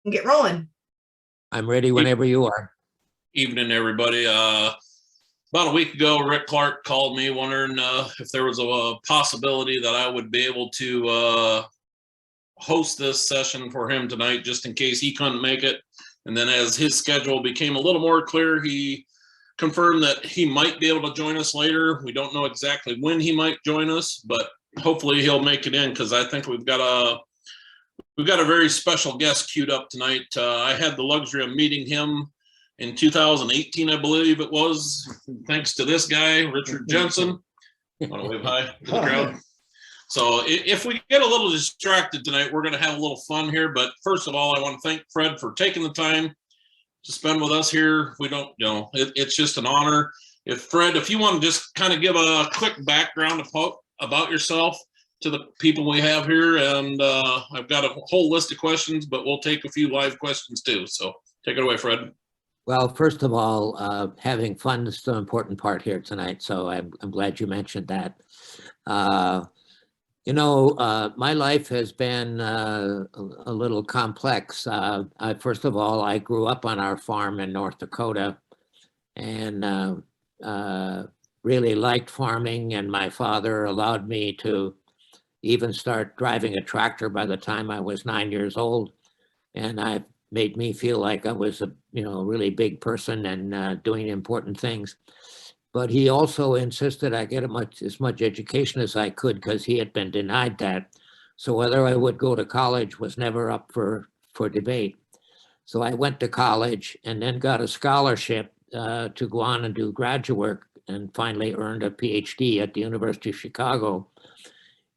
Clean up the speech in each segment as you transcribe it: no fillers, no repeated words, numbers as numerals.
and get rolling. I'm ready whenever you are. Evening, everybody. About a week ago, Rick Clark called me wondering if there was a possibility that I would be able to host this session for him tonight, just in case he couldn't make it. And then as his schedule became a little more clear, he confirmed that he might be able to join us later. We don't know exactly when he might join us, but hopefully he'll make it in, because I think we've got a very special guest queued up tonight. I had the luxury of meeting him in 2018, I believe it was, thanks to this guy, Richard Jensen. Want to wave hi to the crowd? So if we get a little distracted tonight, we're going to have a little fun here. But first of all, I want to thank Fred for taking the time to spend with us here. We don't, it's just an honor. Fred, if you want to just kind of give a quick background about yourself to the people we have here, and I've got a whole list of questions, but we'll take a few live questions too. So take it away, Fred. Well, first of all, having fun is the important part here tonight, so I'm glad you mentioned that. My life has been a little complex. First of all, I grew up on our farm in North Dakota and really liked farming, and my father allowed me to even start driving a tractor by the time I was 9 years old. And I made me feel like I was a really big person and doing important things. But he also insisted I get as much education as I could, because he had been denied that. So whether I would go to college was never up for debate. So I went to college and then got a scholarship to go on and do graduate work, and finally earned a PhD at the University of Chicago.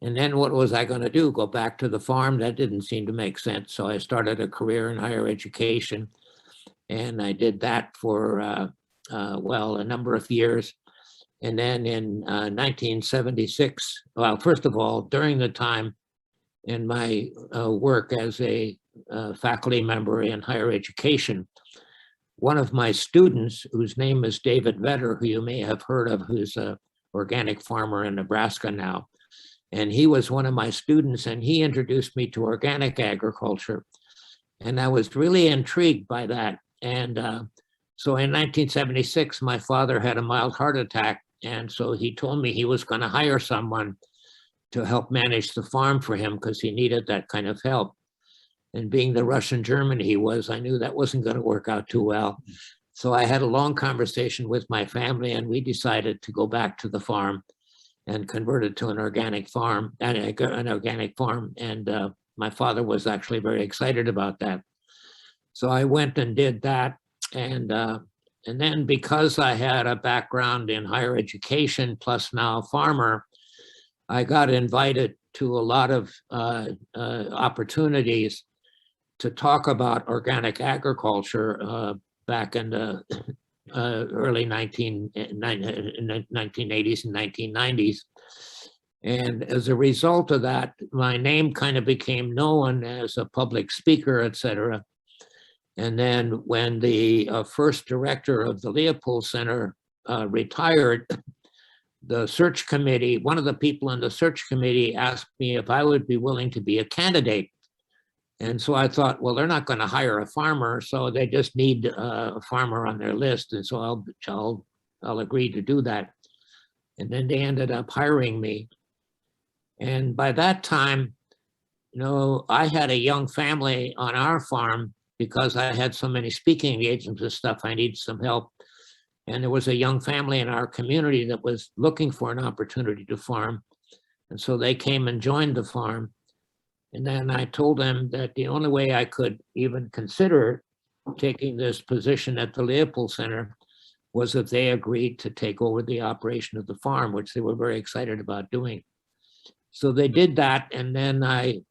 And then what was I going to do? Go back to the farm? That didn't seem to make sense. So I started a career in higher education, and I did that for, a number of years. And then in 1976, well, first of all, during the time in my work as a faculty member in higher education, one of my students, whose name is David Vetter, who you may have heard of, who's an organic farmer in Nebraska now, and he was one of my students, and he introduced me to organic agriculture. And I was really intrigued by that. And so in 1976, my father had a mild heart attack. And so he told me he was going to hire someone to help manage the farm for him, because he needed that kind of help. And being the Russian German he was, I knew that wasn't going to work out too well. So I had a long conversation with my family, and we decided to go back to the farm and converted to an organic farm. And my father was actually very excited about that. So I went and did that. And then, because I had a background in higher education, plus now farmer, I got invited to a lot of opportunities to talk about organic agriculture back in the early 1980s and 1990s. And as a result of that, my name kind of became known as a public speaker, et cetera. And then when the first director of the Leopold Center retired, the search committee, one of the people in the search committee asked me if I would be willing to be a candidate. And so I thought, well, they're not going to hire a farmer, so they just need a farmer on their list. And so I'll agree to do that. And then they ended up hiring me. And by that time, I had a young family on our farm, because I had so many speaking engagements and stuff. I needed some help. And there was a young family in our community that was looking for an opportunity to farm. And so they came and joined the farm. And then I told them that the only way I could even consider taking this position at the Leopold Center was if they agreed to take over the operation of the farm, which they were very excited about doing. So they did that. And then I,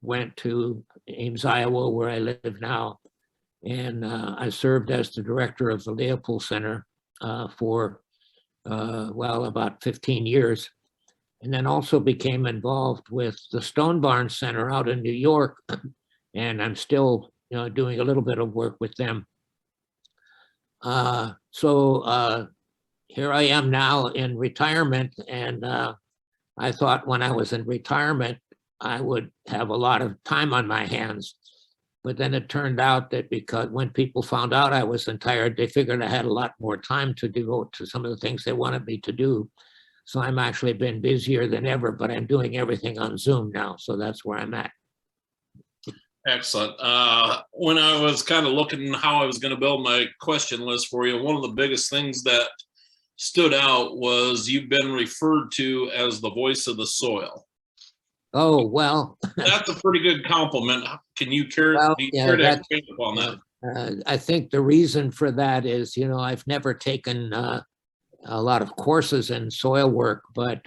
went to Ames, Iowa, where I live now. And I served as the director of the Leopold Center for, about 15 years. And then also became involved with the Stone Barn Center out in New York. And I'm still, doing a little bit of work with them. So here I am now in retirement. And I thought when I was in retirement, I would have a lot of time on my hands. But then it turned out that because when people found out I was retired, they figured I had a lot more time to devote to some of the things they wanted me to do. So I'm actually been busier than ever, but I'm doing everything on Zoom now. So that's where I'm at. Excellent. When I was kind of looking how I was going to build my question list for you, one of the biggest things that stood out was you've been referred to as the voice of the soil. Oh, well. That's a pretty good compliment. Can you care, Well, do you yeah, care to that, expand upon that? I think the reason for that is, I've never taken a lot of courses in soil work, but,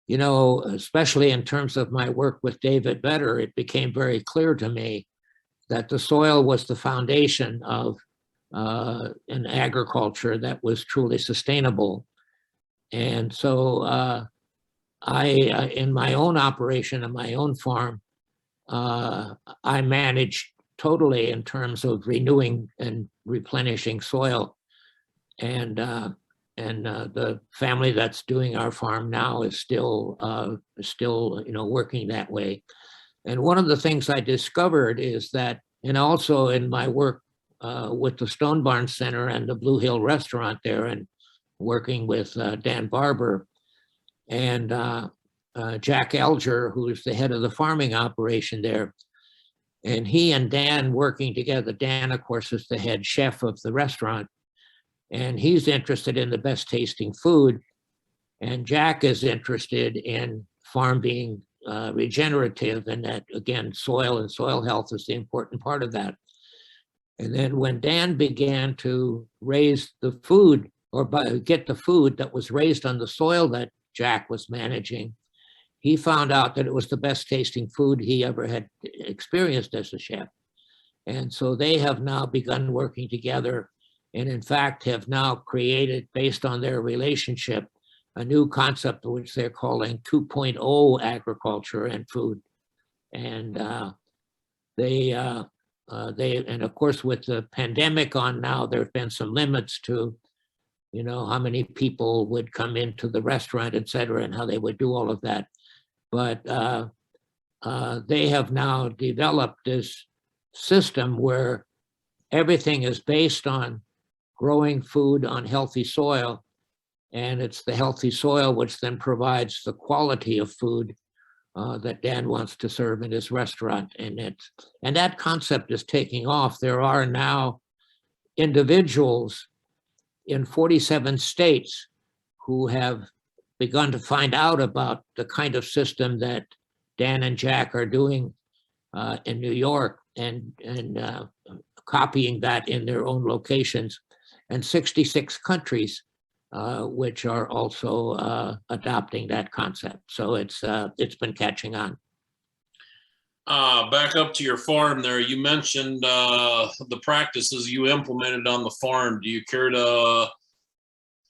especially in terms of my work with David Vedder, it became very clear to me that the soil was the foundation of an agriculture that was truly sustainable. And so in my own operation, on my own farm, I manage totally in terms of renewing and replenishing soil. And the family that's doing our farm now is still working that way. And one of the things I discovered is that, and also in my work with the Stone Barn Center and the Blue Hill Restaurant there, and working with Dan Barber and Jack Alger, who is the head of the farming operation there. And he and Dan working together. Dan, of course, is the head chef of the restaurant, and he's interested in the best tasting food. And Jack is interested in farm being regenerative, and that, again, soil and soil health is the important part of that. And then when Dan began to raise the food, or get the food that was raised on the soil that Jack was managing, he found out that it was the best tasting food he ever had experienced as a chef. And so they have now begun working together, and in fact have now created, based on their relationship, a new concept which they're calling 2.0 agriculture and food. And and of course, with the pandemic on now, there have been some limits to, how many people would come into the restaurant, et cetera, and how they would do all of that. But they have now developed this system where everything is based on growing food on healthy soil. And it's the healthy soil which then provides the quality of food that Dan wants to serve in his restaurant. And that concept is taking off. There are now individuals in 47 states who have begun to find out about the kind of system that Dan and Jack are doing in New York, and copying that in their own locations, and 66 countries which are also adopting that concept. So it's been catching on. Back up to your farm there, you mentioned the practices you implemented on the farm. Do you care to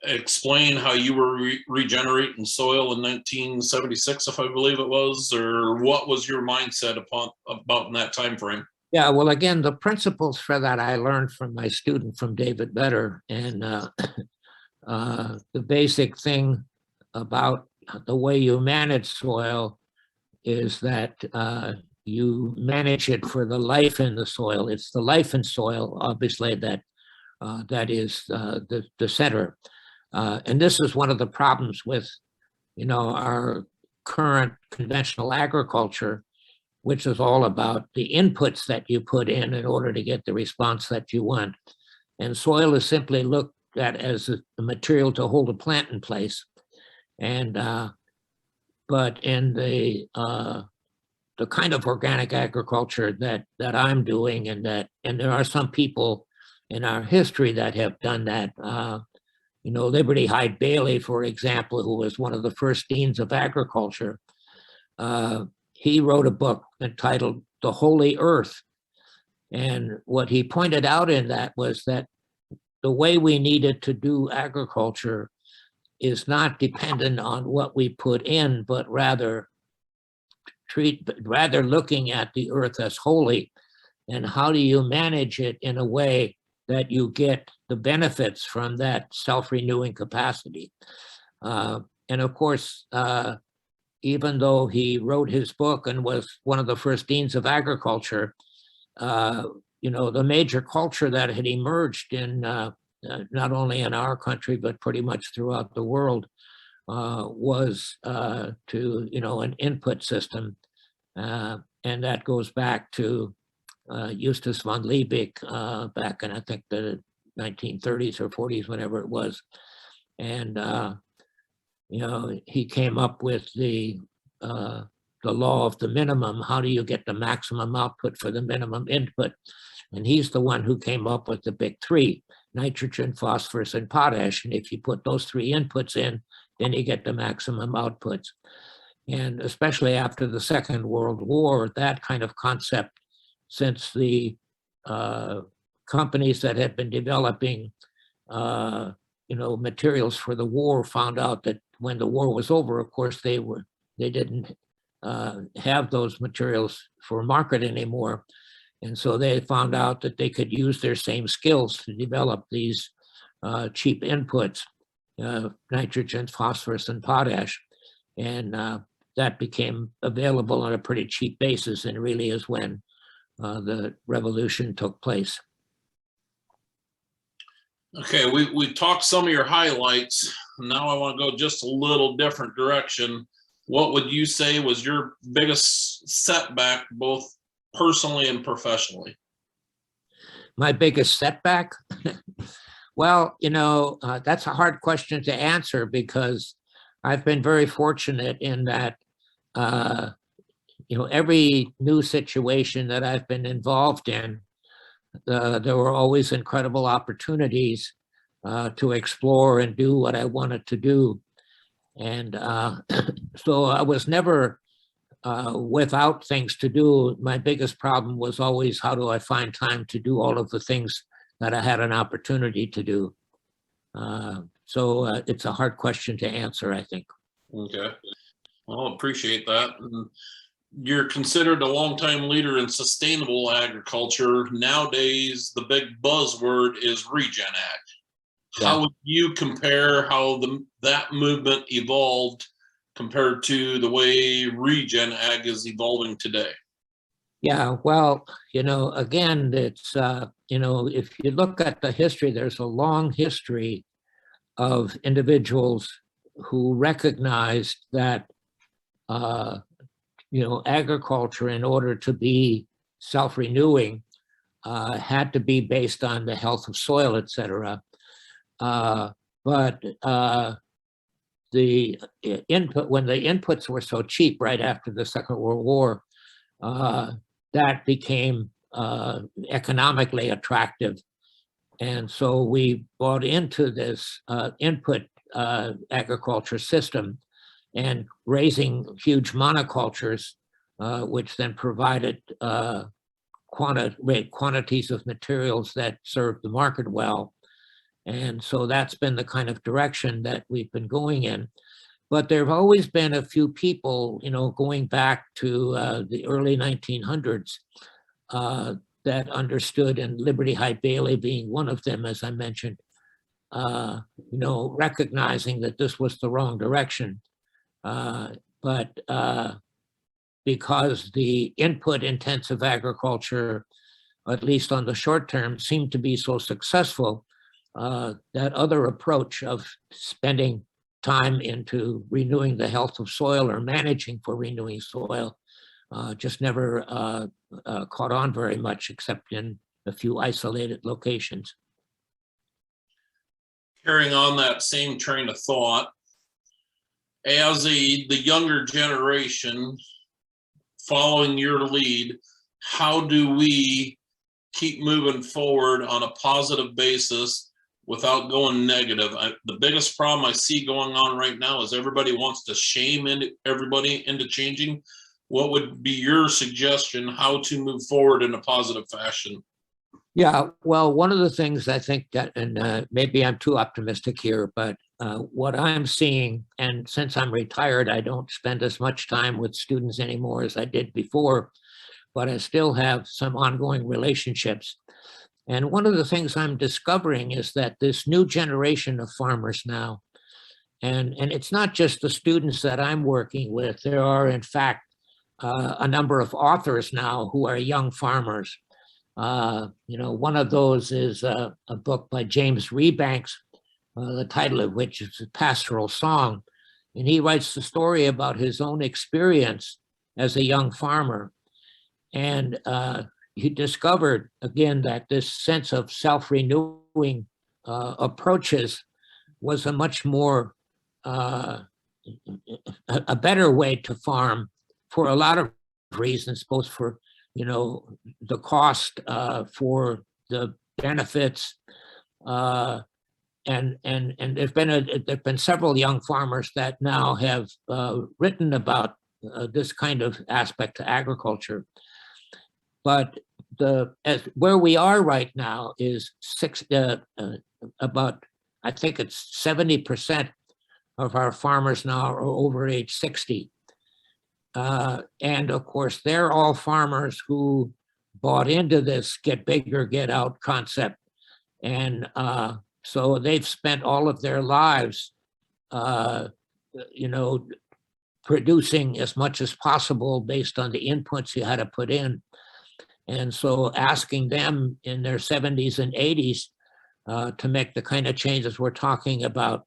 explain how you were regenerating soil in 1976, if I believe it was, or what was your mindset about in that time frame? Yeah, well, again, the principles for that I learned from my student, from David Vedder. And the basic thing about the way you manage soil is that you manage it for the life in the soil. It's the life in soil, obviously, that is the center. And this is one of the problems with, our current conventional agriculture, which is all about the inputs that you put in order to get the response that you want. And soil is simply looked at as a material to hold a plant in place. And but in the kind of organic agriculture that I'm doing, and there are some people in our history that have done that. Liberty Hyde Bailey, for example, who was one of the first deans of agriculture, he wrote a book entitled The Holy Earth. And what he pointed out in that was that the way we needed to do agriculture is not dependent on what we put in, but rather looking at the earth as holy, and how do you manage it in a way that you get the benefits from that self-renewing capacity. And of course, even though he wrote his book and was one of the first deans of agriculture, the major culture that had emerged in not only in our country, but pretty much throughout the world was to, an input system. And that goes back to Justus von Liebig back in, I think, the 1930s or 40s, whenever it was. And, he came up with the law of the minimum. How do you get the maximum output for the minimum input? And he's the one who came up with the big three: nitrogen, phosphorus, and potash. And if you put those three inputs in, then you get the maximum outputs. And especially after the Second World War, that kind of concept, since the companies that had been developing, materials for the war found out that when the war was over, of course, they didn't have those materials for market anymore. And so they found out that they could use their same skills to develop these cheap inputs, nitrogen, phosphorus, and potash. And that became available on a pretty cheap basis, and really is when the revolution took place. Okay, we talked some of your highlights. Now I want to go just a little different direction. What would you say was your biggest setback, both personally and professionally? My biggest setback? Well, that's a hard question to answer, because I've been very fortunate in that, every new situation that I've been involved in, there were always incredible opportunities to explore and do what I wanted to do. And so I was never without things to do. My biggest problem was always, how do I find time to do all of the things that I had an opportunity to do? So it's a hard question to answer, I think. Okay, well, appreciate that. And you're considered a longtime leader in sustainable agriculture. Nowadays, the big buzzword is Regen Act. Yeah. How would you compare how that movement evolved compared to the way Regen Ag is evolving today? Yeah, well, again, it's, if you look at the history, there's a long history of individuals who recognized that, agriculture, in order to be self-renewing, had to be based on the health of soil, et cetera. But the input, when the inputs were so cheap right after the Second World War, that became economically attractive. And so we bought into this input agriculture system, and raising huge monocultures, which then provided quantities of materials that served the market well. And so that's been the kind of direction that we've been going in. But there have always been a few people, going back to the early 1900s, that understood, and Liberty Hyde Bailey being one of them, as I mentioned, recognizing that this was the wrong direction. But because the input intensive agriculture, at least on the short term, seemed to be so successful, that other approach of spending time into renewing the health of soil or managing for renewing soil just never caught on very much, except in a few isolated locations. Carrying on that same train of thought, as the younger generation following your lead, how do we keep moving forward on a positive basis without going negative? The biggest problem I see going on right now is everybody wants to shame everybody into changing. What would be your suggestion how to move forward in a positive fashion? Yeah, well, one of the things I think that, and maybe I'm too optimistic here, but what I'm seeing, and since I'm retired, I don't spend as much time with students anymore as I did before, but I still have some ongoing relationships. And one of the things I'm discovering is that this new generation of farmers now, and it's not just the students that I'm working with, there are in fact a number of authors now who are young farmers. One of those is a book by James Rebanks, the title of which is A Pastoral Song. And he writes the story about his own experience as a young farmer. And he discovered, again, that this sense of self-renewing approaches was a much more, a better way to farm for a lot of reasons, both for, the cost, for the benefits, and there've been several young farmers that now have written about this kind of aspect to agriculture. But where we are right now is about, I think it's 70% of our farmers now are over age 60. And of course, they're all farmers who bought into this get bigger, get out concept. And so they've spent all of their lives, producing as much as possible based on the inputs you had to put in. And so asking them in their 70s and 80s to make the kind of changes we're talking about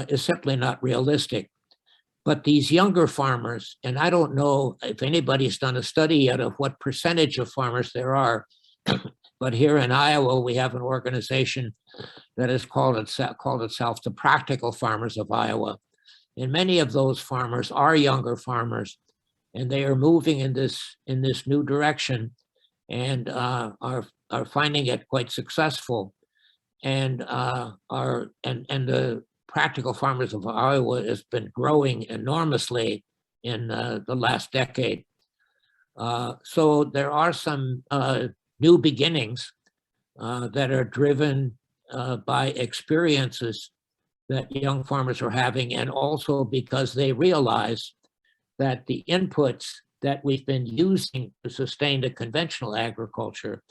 is simply not realistic. But these younger farmers, and I don't know if anybody's done a study yet of what percentage of farmers there are, but here in Iowa, we have an organization that has called itself the Practical Farmers of Iowa. And many of those farmers are younger farmers, and they are moving in this new direction and are finding it quite successful. And the Practical Farmers of Iowa has been growing enormously in the last decade. So there are some new beginnings that are driven by experiences that young farmers are having, and also because they realize that the inputs that we've been using to sustain the conventional agriculture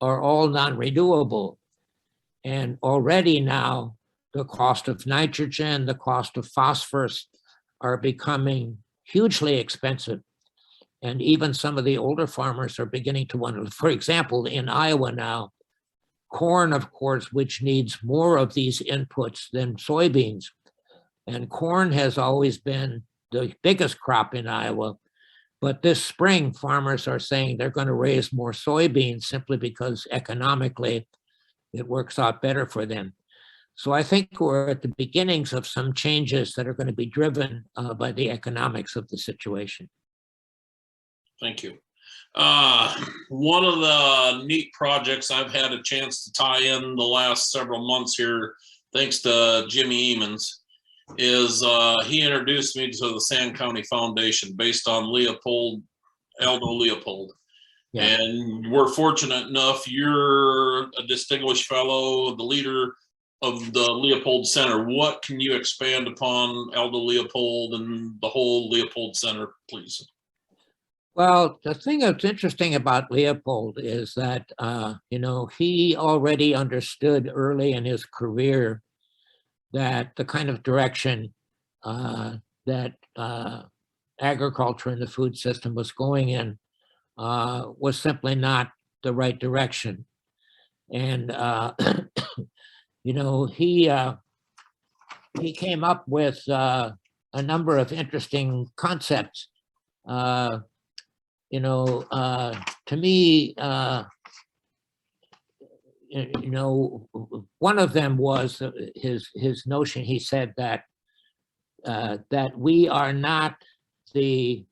are all non-renewable. And already now, the cost of nitrogen, the cost of phosphorus are becoming hugely expensive. And even some of the older farmers are beginning to wonder, for example, in Iowa now, corn, of course, which needs more of these inputs than soybeans. And corn has always been the biggest crop in Iowa. But this spring, farmers are saying they're going to raise more soybeans simply because economically it works out better for them. So I think we're at the beginnings of some changes that are going to be driven by the economics of the situation. Thank you. One of the neat projects I've had a chance to tie in the last several months here, thanks to Jimmy Emons, is he introduced me to the Sand County Foundation based on Aldo Leopold. Yeah. And we're fortunate enough, you're a distinguished fellow, the leader of the Leopold Center. What can you expand upon Aldo Leopold and the whole Leopold Center, please? Well, the thing that's interesting about Leopold is that, he already understood early in his career that the kind of direction that agriculture and the food system was going in was simply not the right direction. And, he came up with a number of interesting concepts. To me, one of them was his notion. He said that that we are not the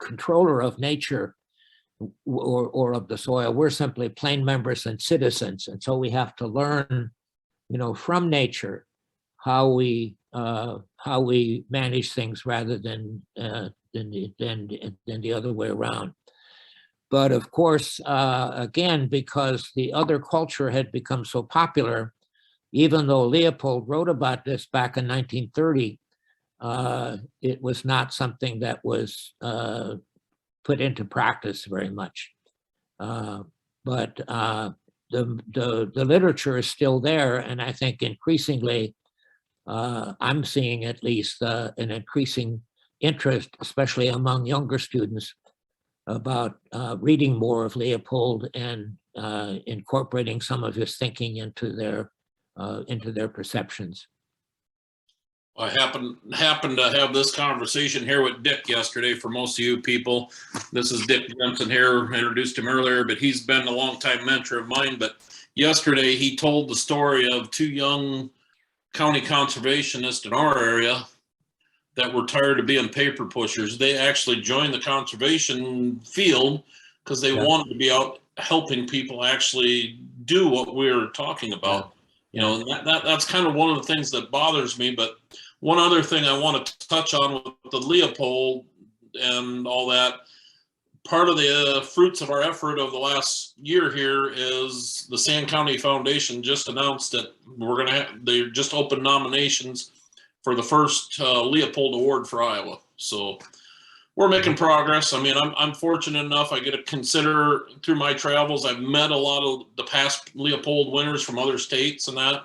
controller of nature or of the soil. We're simply plain members and citizens, and so we have to learn, from nature how we manage things rather than the other way around. But of course, again, because the other culture had become so popular, even though Leopold wrote about this back in 1930, it was not something that was put into practice very much. But the literature is still there, and I think increasingly, I'm seeing at least an increasing interest, especially among younger students, about reading more of Leopold and incorporating some of his thinking into their perceptions. I happened to have this conversation here with Dick yesterday. For most of you people, this is Dick Jensen here. I introduced him earlier, but he's been a longtime mentor of mine. But yesterday he told the story of two young county conservationists in our area that were tired of being paper pushers. They actually joined the conservation field because they wanted to be out helping people actually do what we're talking about. You know, and that's kind of one of the things that bothers me. But one other thing I want to touch on with the Leopold and all that, part of the fruits of our effort of the last year here is the Sand County Foundation just announced that they just opened nominations for the first Leopold Award for Iowa. So we're making progress. I mean, I'm fortunate enough. I get to consider through my travels. I've met a lot of the past Leopold winners from other states and that.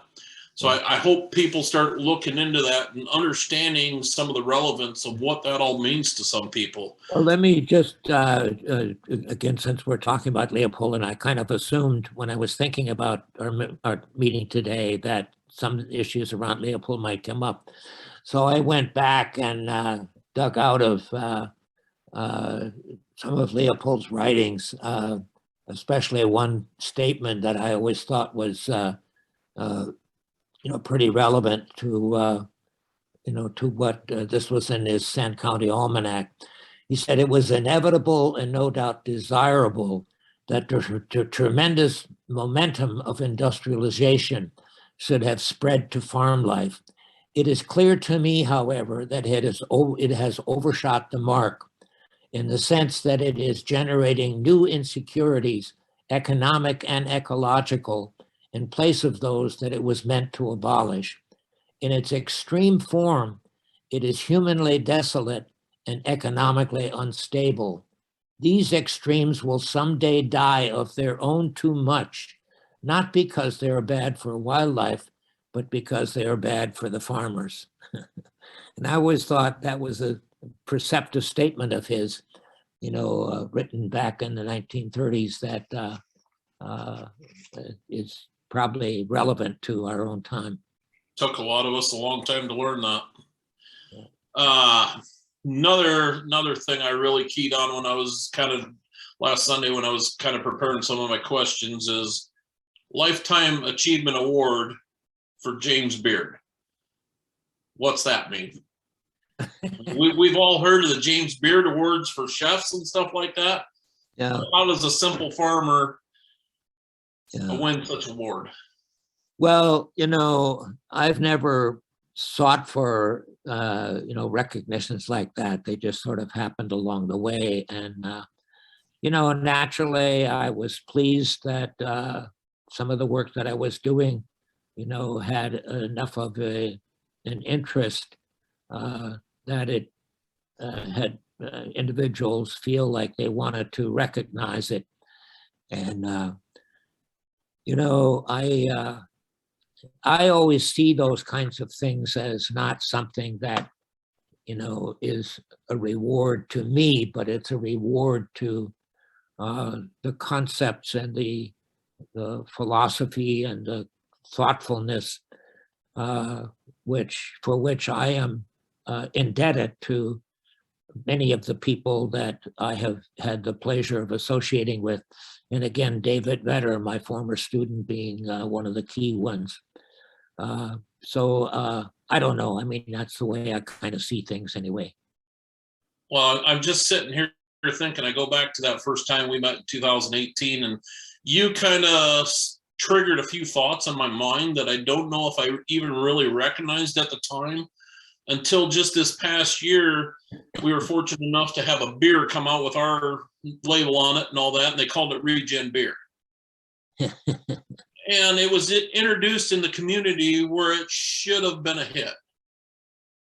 So I hope people start looking into that and understanding some of the relevance of what that all means to some people. Well, let me just, again, since we're talking about Leopold, and I kind of assumed when I was thinking about our meeting today that some issues around Leopold might come up. So I went back and dug out of some of Leopold's writings, especially one statement that I always thought was, pretty relevant to, to what this was in his Sand County Almanac. He said it was inevitable and no doubt desirable that the tremendous momentum of industrialization should have spread to farm life. It is clear to me, however, that it has overshot the mark in the sense that it is generating new insecurities, economic and ecological, in place of those that it was meant to abolish. In its extreme form, it is humanly desolate and economically unstable. These extremes will someday die of their own too much, not because they are bad for wildlife, but because they are bad for the farmers. And I always thought that was a perceptive statement of his, written back in the 1930s that is probably relevant to our own time. Took a lot of us a long time to learn that. Another thing I really keyed on when I was last Sunday when I was kind of preparing some of my questions is Lifetime Achievement Award for James Beard. What's that mean? We've all heard of the James Beard Awards for chefs and stuff like that. Yeah. How does a simple farmer win such an award? Well, I've never sought for, recognitions like that. They just sort of happened along the way. And, naturally, I was pleased that some of the work that I was doing, had enough of an interest that it had individuals feel like they wanted to recognize it. And, I always see those kinds of things as not something that, is a reward to me, but it's a reward to the concepts and the philosophy and the thoughtfulness for which I am indebted to many of the people that I have had the pleasure of associating with. And again, David Vetter, my former student, being one of the key ones. So I don't know. I mean, that's the way I kind of see things anyway. Well, I'm just sitting here thinking, I go back to that first time we met in 2018, and you kind of triggered a few thoughts in my mind that I don't know if I even really recognized at the time until just this past year. We were fortunate enough to have a beer come out with our label on it and all that, and they called it Regen Beer. And it was introduced in the community where it should have been a hit.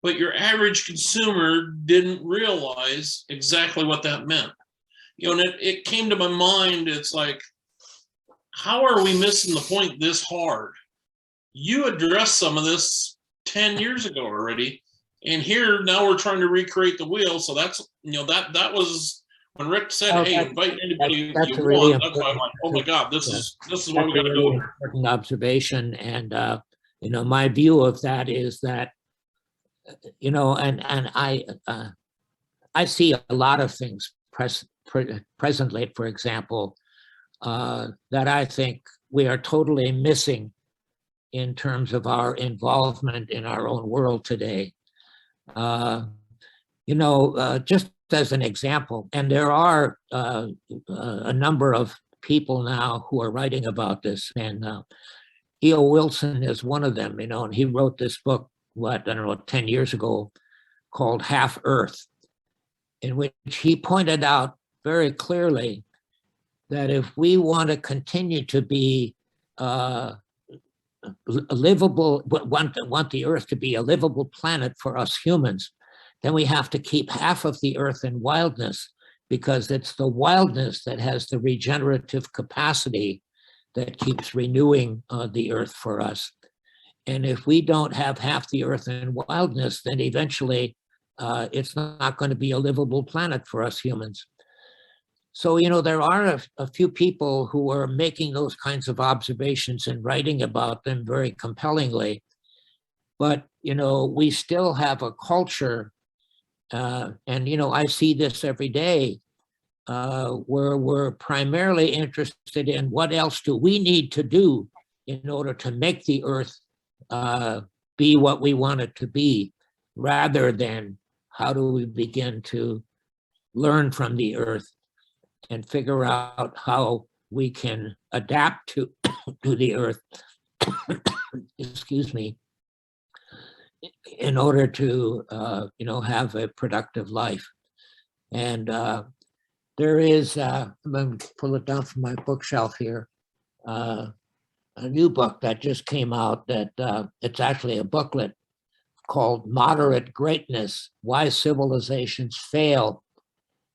But your average consumer didn't realize exactly what that meant. And it came to my mind, it's like, how are we missing the point this hard? You addressed some of this 10 years ago already, And here now we're trying to recreate the wheel. So that's, that was when Rick said, Oh, "Hey, invite anybody that's you a really want." That's why I'm important. like, "Oh my God, this Yeah. is what That's we a got to really go." important observation. And, my view of that is that, and I see a lot of things presently, for example, that I think we are totally missing in terms of our involvement in our own world today. Just as an example, and there are a number of people now who are writing about this, and E.O. Wilson is one of them, and he wrote this book, I don't know, 10 years ago, called Half Earth, in which he pointed out very clearly that if we want to continue to be livable, want the Earth to be a livable planet for us humans, then we have to keep half of the Earth in wildness, because it's the wildness that has the regenerative capacity that keeps renewing the Earth for us. And if we don't have half the Earth in wildness, then eventually it's not going to be a livable planet for us humans. So, there are a few people who are making those kinds of observations and writing about them very compellingly. But, we still have a culture, and, I see this every day, where we're primarily interested in what else do we need to do in order to make the Earth be what we want it to be, rather than how do we begin to learn from the Earth and figure out how we can adapt to the Earth, excuse me, in order to have a productive life. And there is, I'm going to pull it down from my bookshelf here, a new book that just came out that it's actually a booklet called Moderate Greatness: Why Civilizations Fail.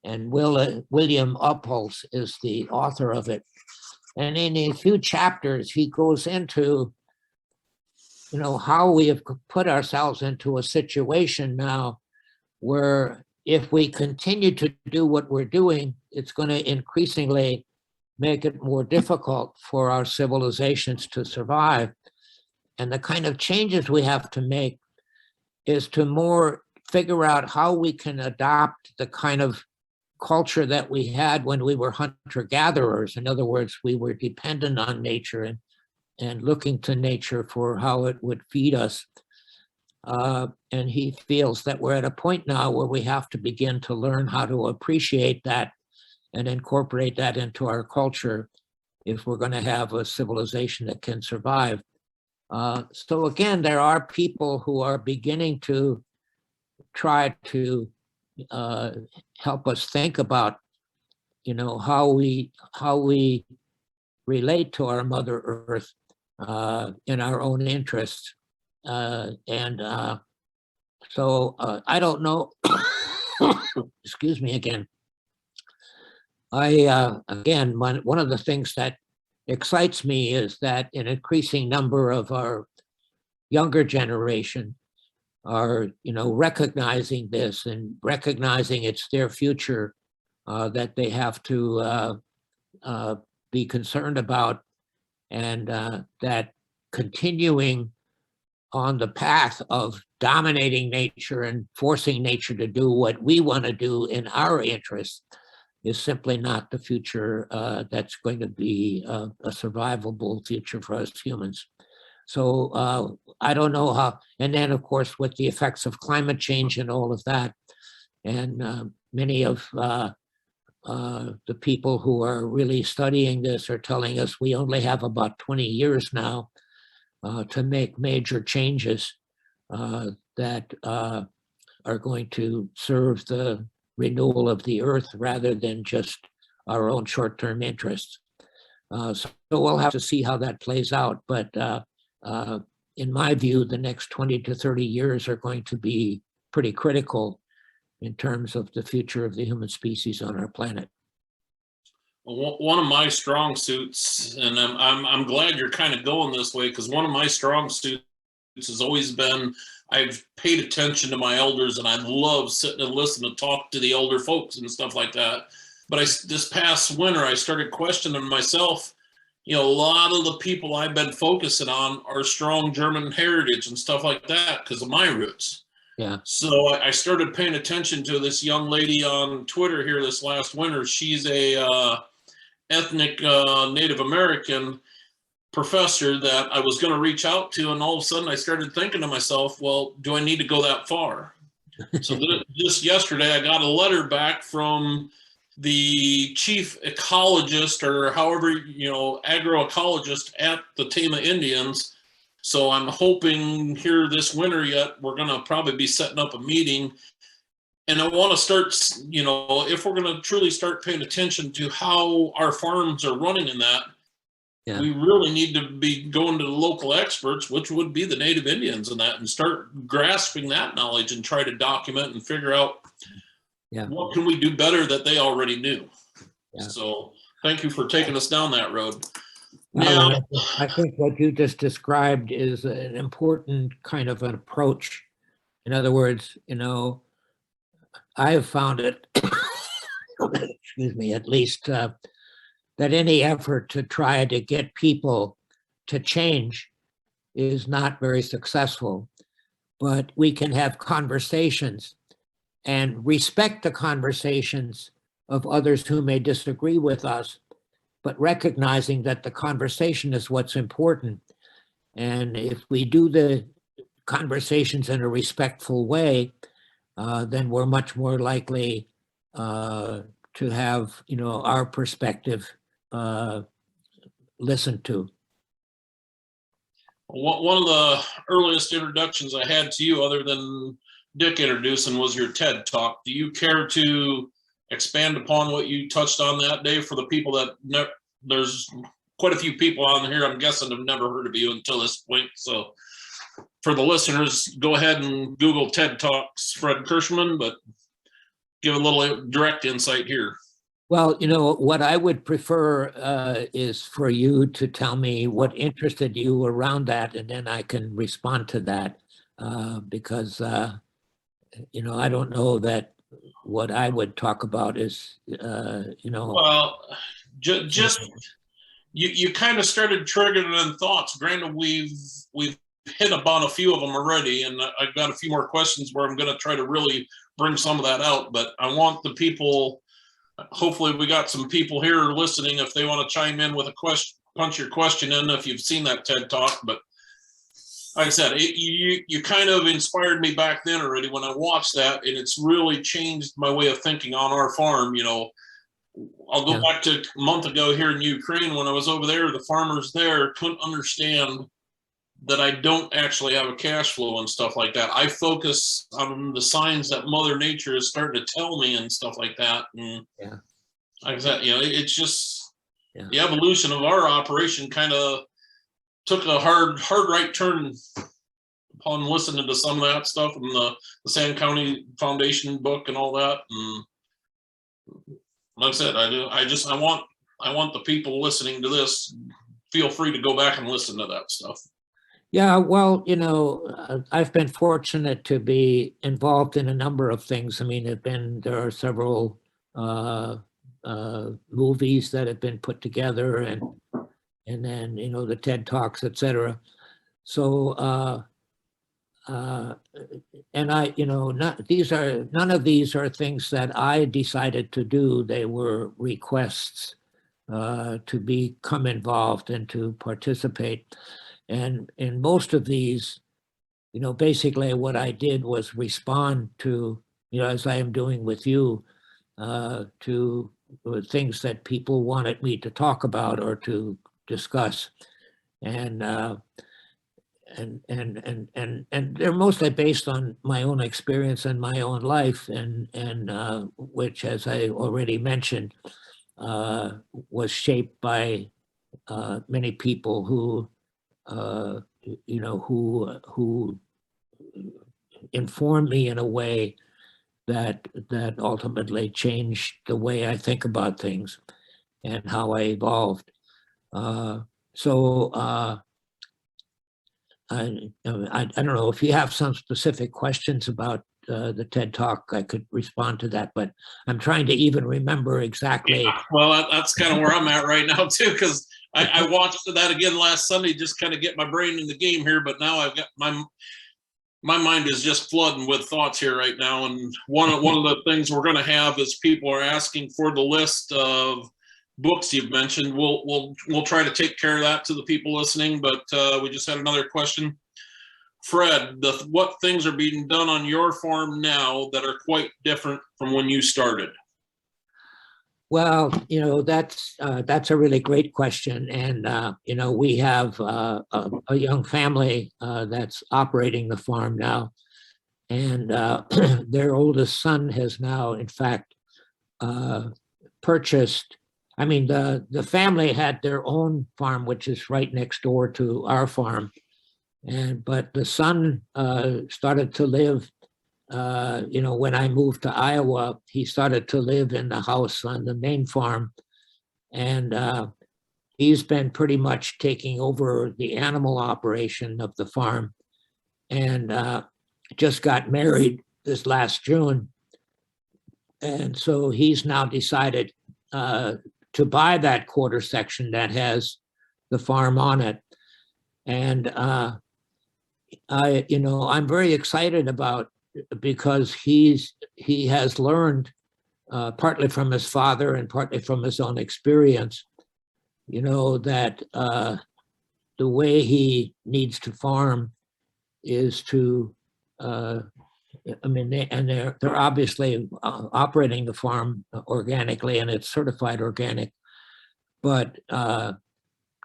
And William Upholz is the author of it. And in a few chapters, he goes into, how we have put ourselves into a situation now where if we continue to do what we're doing, it's going to increasingly make it more difficult for our civilizations to survive. And the kind of changes we have to make is to more figure out how we can adopt the kind of culture that we had when we were hunter-gatherers. In other words, we were dependent on nature and looking to nature for how it would feed us. And he feels that we're at a point now where we have to begin to learn how to appreciate that and incorporate that into our culture if we're going to have a civilization that can survive. So again, there are people who are beginning to try to help us think about, how we relate to our Mother Earth in our own interests. So I don't know. Excuse me again. Again, one of the things that excites me is that an increasing number of our younger generation are, recognizing this and recognizing it's their future that they have to be concerned about, and that continuing on the path of dominating nature and forcing nature to do what we want to do in our interests is simply not the future that's going to be a survivable future for us humans. So I don't know how, and then of course with the effects of climate change and all of that, and many of the people who are really studying this are telling us we only have about 20 years now to make major changes that are going to serve the renewal of the Earth rather than just our own short-term interests. So we'll have to see how that plays out. But in my view, the next 20 to 30 years are going to be pretty critical in terms of the future of the human species on our planet. One of my strong suits, and I'm glad you're kind of going this way, because one of my strong suits has always been, I've paid attention to my elders, and I love sitting and listening to talk to the older folks and stuff like that. But this past winter, I started questioning myself. A lot of the people I've been focusing on are strong German heritage and stuff like that because of my roots. Yeah. So I started paying attention to this young lady on Twitter here this last winter. She's a ethnic Native American professor that I was going to reach out to, and all of a sudden I started thinking to myself, well, do I need to go that far? So just yesterday I got a letter back from the chief ecologist, or however, agroecologist at the Tama Indians. So I'm hoping here this winter yet, we're going to probably be setting up a meeting. And I want to start, if we're going to truly start paying attention to how our farms are running in that, Yeah. we really need to be going to the local experts, which would be the Native Indians and that, and start grasping that knowledge and try to document and figure out what can we do better that they already knew. Yeah. So thank you for taking us down that road. Now, I think what you just described is an important kind of an approach. In other words, I have found it, excuse me, at least, that any effort to try to get people to change is not very successful. But we can have conversations and respect the conversations of others who may disagree with us, but recognizing that the conversation is what's important. And if we do the conversations in a respectful way, then we're much more likely to have, our perspective listened to. One of the earliest introductions I had to you, other than Dick introducing, was your TED Talk. Do you care to expand upon what you touched on that day for the people that there's quite a few people on here, I'm guessing, have never heard of you until this point. So for the listeners, go ahead and Google TED Talks Fred Kirschenmann, but give a little direct insight here. Well, what I would prefer is for you to tell me what interested you around that, and then I can respond to that because, I don't know that what I would talk about is, Well, just you kind of started triggering in thoughts. Granted, we've hit upon a few of them already, and I've got a few more questions where I'm going to try to really bring some of that out. But I want the people. Hopefully, we got some people here listening. If they want to chime in with a question, punch your question in if you've seen that TED Talk. But like I said, you kind of inspired me back then already when I watched that, and it's really changed my way of thinking on our farm. I'll go back to a month ago here in Ukraine when I was over there. The farmers there couldn't understand that I don't actually have a cash flow and stuff like that. I focus on the signs that Mother Nature is starting to tell me and stuff like that. And like I said, it's just the evolution of our operation kind of took a hard right turn upon listening to some of that stuff in the Sand County Foundation book and all that. And like I said, I want the people listening to this, feel free to go back and listen to that stuff. Yeah, well, I've been fortunate to be involved in a number of things. I mean, there are several movies that have been put together, and then the TED Talks, etc. So, and I, none of these are things that I decided to do. They were requests to become involved and to participate. And in most of these, basically what I did was respond to, as I am doing with you, to things that people wanted me to talk about or to discuss. And they're mostly based on my own experience and my own life, and which, as I already mentioned, was shaped by many people who who informed me in a way that ultimately changed the way I think about things and how I evolved. So I don't know if you have some specific questions about the TED Talk, I could respond to that, but I'm trying to even remember exactly. Yeah, well, that's kind of where I'm at right now too, because I watched that again last Sunday, just kind of get my brain in the game here. But now I've got my mind is just flooding with thoughts here right now. And one of the things we're going to have is people are asking for the list of books you've mentioned. We'll try to take care of that to the people listening. But we just had another question. Fred, what things are being done on your farm now that are quite different from when you started? Well, that's a really great question. And, we have a young family that's operating the farm now. And their oldest son has now, in fact, purchased. I mean, the family had their own farm, which is right next door to our farm. But the son started to live, when I moved to Iowa, he started to live in the house on the main farm. And he's been pretty much taking over the animal operation of the farm, and just got married this last June. And so he's now decided to buy that quarter section that has the farm on it. And I'm very excited about, because he has learned partly from his father and partly from his own experience, that the way he needs to farm is to, they're obviously operating the farm organically, and it's certified organic, but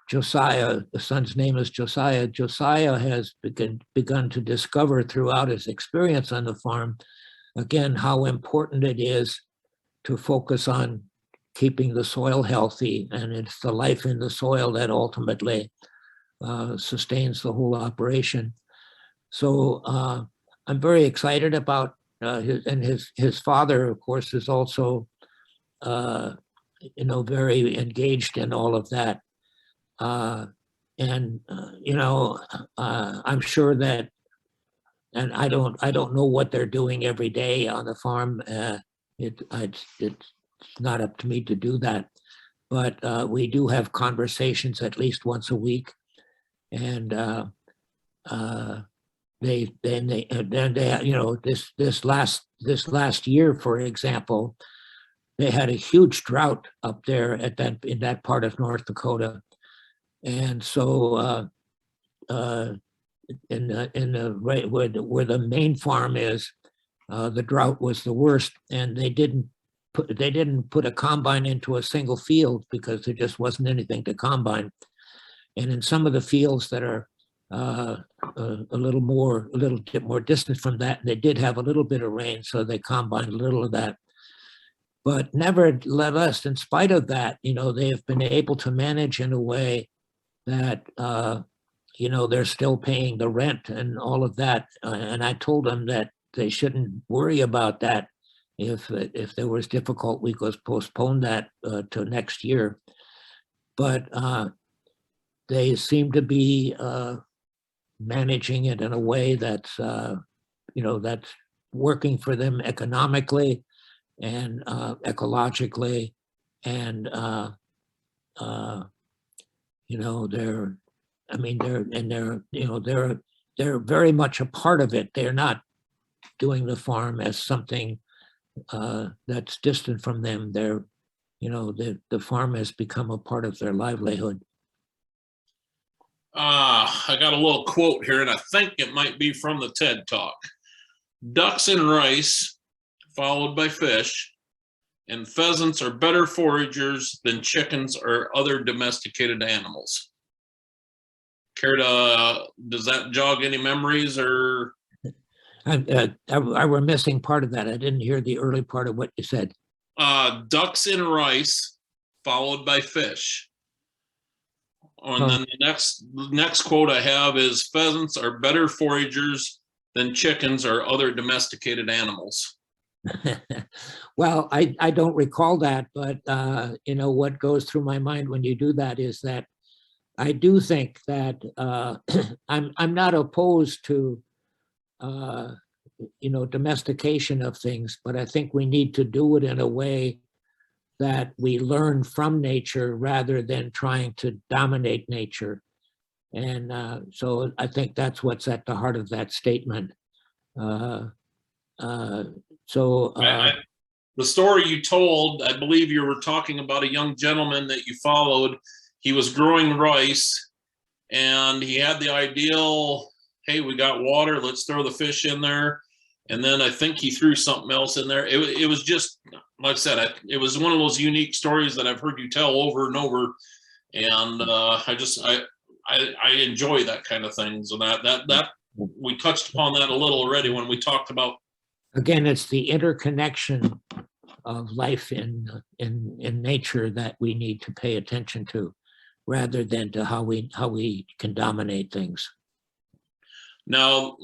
Josiah, the son's name is Josiah. Josiah has begun to discover throughout his experience on the farm, again, how important it is to focus on keeping the soil healthy. And it's the life in the soil that ultimately sustains the whole operation. So I'm very excited about his father, of course, is also, very engaged in all of that. I'm sure that, and I don't know what they're doing every day on the farm. It's not up to me to do that, but we do have conversations at least once a week, and this last year, for example, they had a huge drought up there in that part of North Dakota. And so in the right where the main farm is, the drought was the worst, and they didn't put a combine into a single field because there just wasn't anything to combine. And in some of the fields that are a little bit more distant from that, they did have a little bit of rain, so they combined a little of that. But nevertheless, in spite of that, they have been able to manage in a way that they're still paying the rent and all of that. And I told them that they shouldn't worry about that. If there was difficult, we could postpone that to next year. But they seem to be managing it in a way that's that's working for them economically and ecologically, and they're very much a part of it. They're not doing the farm as something that's distant from them. They're, the farm has become a part of their livelihood. I got a little quote here, and I think it might be from the TED Talk. Ducks and rice, followed by fish, and pheasants are better foragers than chickens or other domesticated animals. Does that jog any memories, or? I were missing part of that. I didn't hear the early part of what you said. Ducks and rice, followed by fish. And then the next quote I have is, pheasants are better foragers than chickens or other domesticated animals. Well, I don't recall that, but what goes through my mind when you do that is that I do think that I'm not opposed to domestication of things, but I think we need to do it in a way that we learn from nature rather than trying to dominate nature. And so I think that's what's at the heart of that statement. Uh, so the story you told, I believe you were talking about a young gentleman that you followed. He was growing rice and he had the ideal, hey, we got water, let's throw the fish in there. And then I think he threw something else in there. It was just, like I said, it was one of those unique stories that I've heard you tell over and over. And I enjoy that kind of things. And that we touched upon that a little already when we talked about. Again, it's the interconnection of life in nature that we need to pay attention to, rather than to how we can dominate things. Now,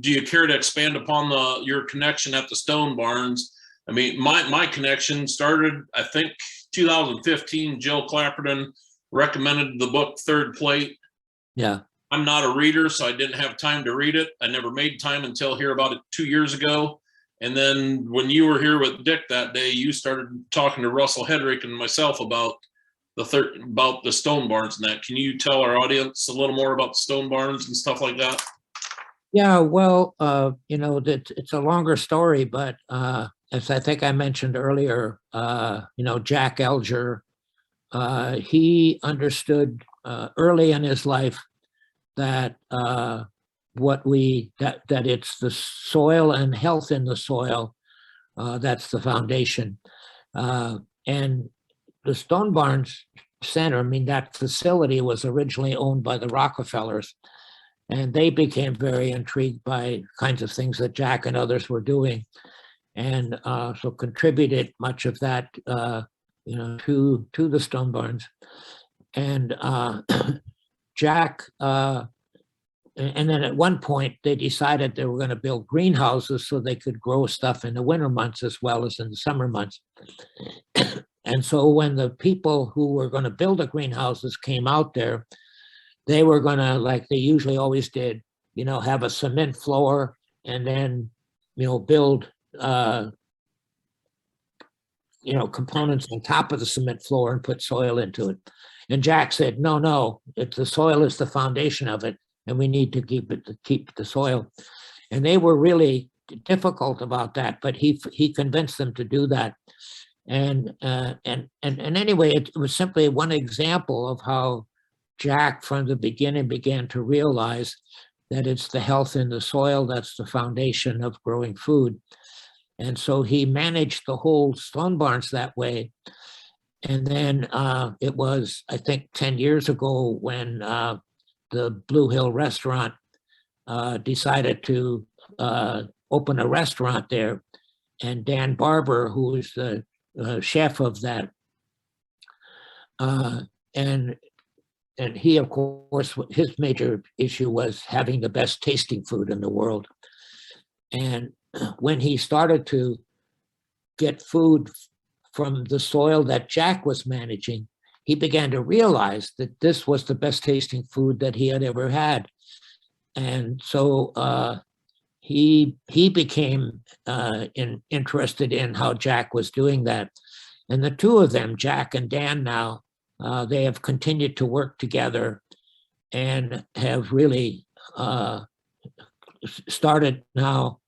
do you care to expand upon your connection at the Stone Barns? I mean, my connection started, I think, 2015. Jill Clapperton recommended the book Third Plate. Yeah. I'm not a reader, so I didn't have time to read it. I never made time until here about 2 years ago. And then when you were here with Dick that day, you started talking to Russell Hedrick and myself about the Stone Barns and that. Can you tell our audience a little more about the Stone Barns and stuff like that? Yeah, well, it's a longer story, but as I think I mentioned earlier, Jack Elger, he understood early in his life that that it's the soil and health in the soil that's the foundation. And the Stone Barns Center, I mean, that facility was originally owned by the Rockefellers, and they became very intrigued by kinds of things that Jack and others were doing, and so contributed much of that to the Stone Barns. And Jack, and then at one point they decided they were going to build greenhouses so they could grow stuff in the winter months as well as in the summer months. And so when the people who were going to build the greenhouses came out there, they were going to, like they usually always did, have a cement floor and then, build, components on top of the cement floor and put soil into it. And Jack said, no, the soil is the foundation of it, and we need to keep the soil. And they were really difficult about that, but he convinced them to do that. And anyway, it was simply one example of how Jack from the beginning began to realize that it's the health in the soil that's the foundation of growing food. And so he managed the whole Stone Barns that way. And then it was, I think, 10 years ago when the Blue Hill restaurant decided to open a restaurant there. And Dan Barber, who is the chef of that, and he, of course, his major issue was having the best tasting food in the world. And when he started to get food from the soil that Jack was managing, he began to realize that this was the best tasting food that he had ever had. And so he became interested in how Jack was doing that. And the two of them, Jack and Dan now, they have continued to work together and have really started now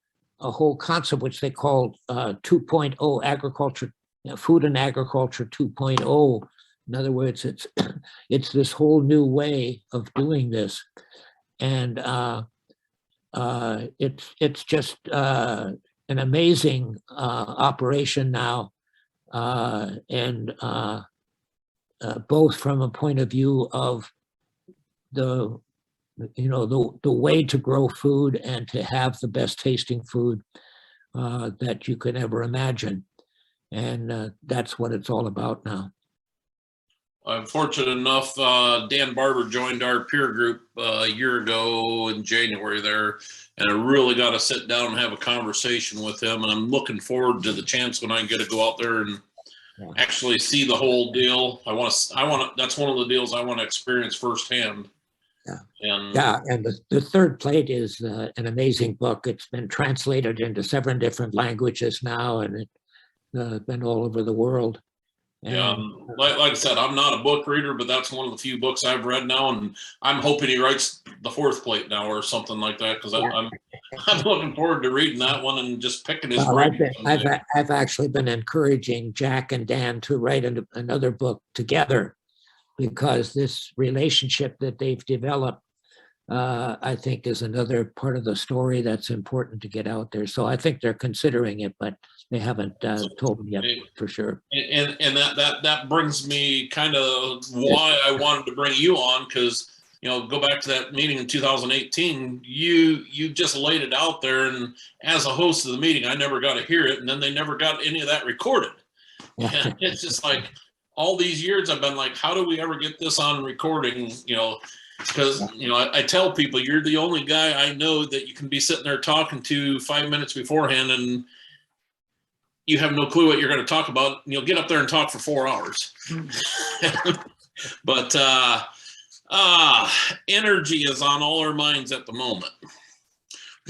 a whole concept which they call 2.0 agriculture, food and agriculture 2.0. In other words, it's this whole new way of doing this. And it's just an amazing operation now, and both from a point of view of the way to grow food and to have the best tasting food that you could ever imagine. And that's what it's all about now. I'm fortunate enough, Dan Barber joined our peer group a year ago in January there, and I really got to sit down and have a conversation with him. And I'm looking forward to the chance when I get to go out there and actually see the whole deal. That's one of the deals I want to experience firsthand. And the third plate is an amazing book. It's been translated into 7 different languages now, and it's been all over the world. Like I said, I'm not a book reader, but that's one of the few books I've read now, and I'm hoping he writes the 4th plate now or something like that, because I'm looking forward to reading that one and just picking his brain. I've actually been encouraging Jack and Dan to write another book together, because this relationship that they've developed, I think, is another part of the story that's important to get out there. So I think they're considering it, but they haven't told me yet for sure. And that brings me kind of why I wanted to bring you on, because go back to that meeting in 2018. You just laid it out there, and as a host of the meeting, I never got to hear it, and then they never got any of that recorded. And it's just like, all these years I've been like, how do we ever get this on recording? Because I tell people, you're the only guy I know that you can be sitting there talking to 5 minutes beforehand, and you have no clue what you're going to talk about. Get up there and talk for 4 hours. But energy is on all our minds at the moment.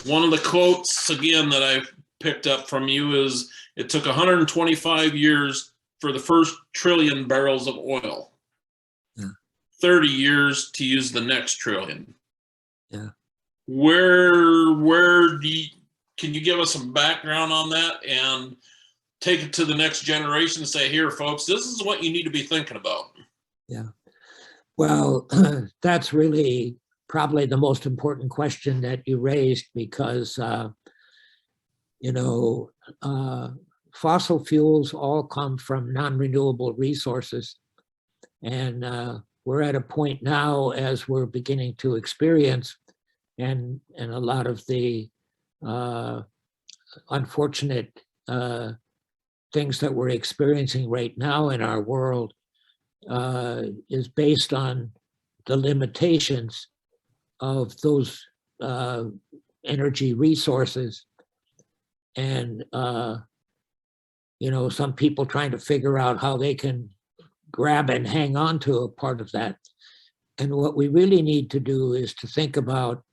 One of the quotes, again, that I picked up from you is, it took 125 years for the first trillion barrels of oil. 30 years to use the next trillion. Can you give us some background on that and take it to the next generation and say, here, folks, this is what you need to be thinking about? Well, that's really probably the most important question that you raised, because fossil fuels all come from non-renewable resources, and we're at a point now, as we're beginning to experience, and a lot of the unfortunate things that we're experiencing right now in our world is based on the limitations of those energy resources. And some people trying to figure out how they can grab and hang on to a part of that. And what we really need to do is to think about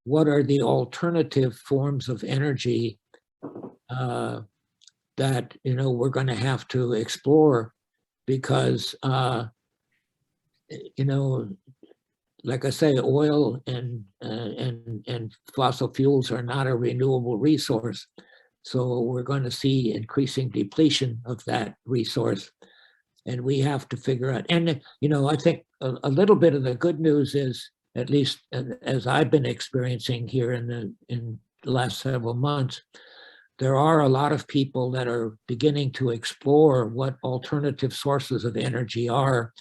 what are the alternative forms of energy that we're going to have to explore, because like I say, oil and fossil fuels are not a renewable resource. So we're going to see increasing depletion of that resource. And we have to figure out, and I think a little bit of the good news is, at least as I've been experiencing here in the last several months, there are a lot of people that are beginning to explore what alternative sources of energy are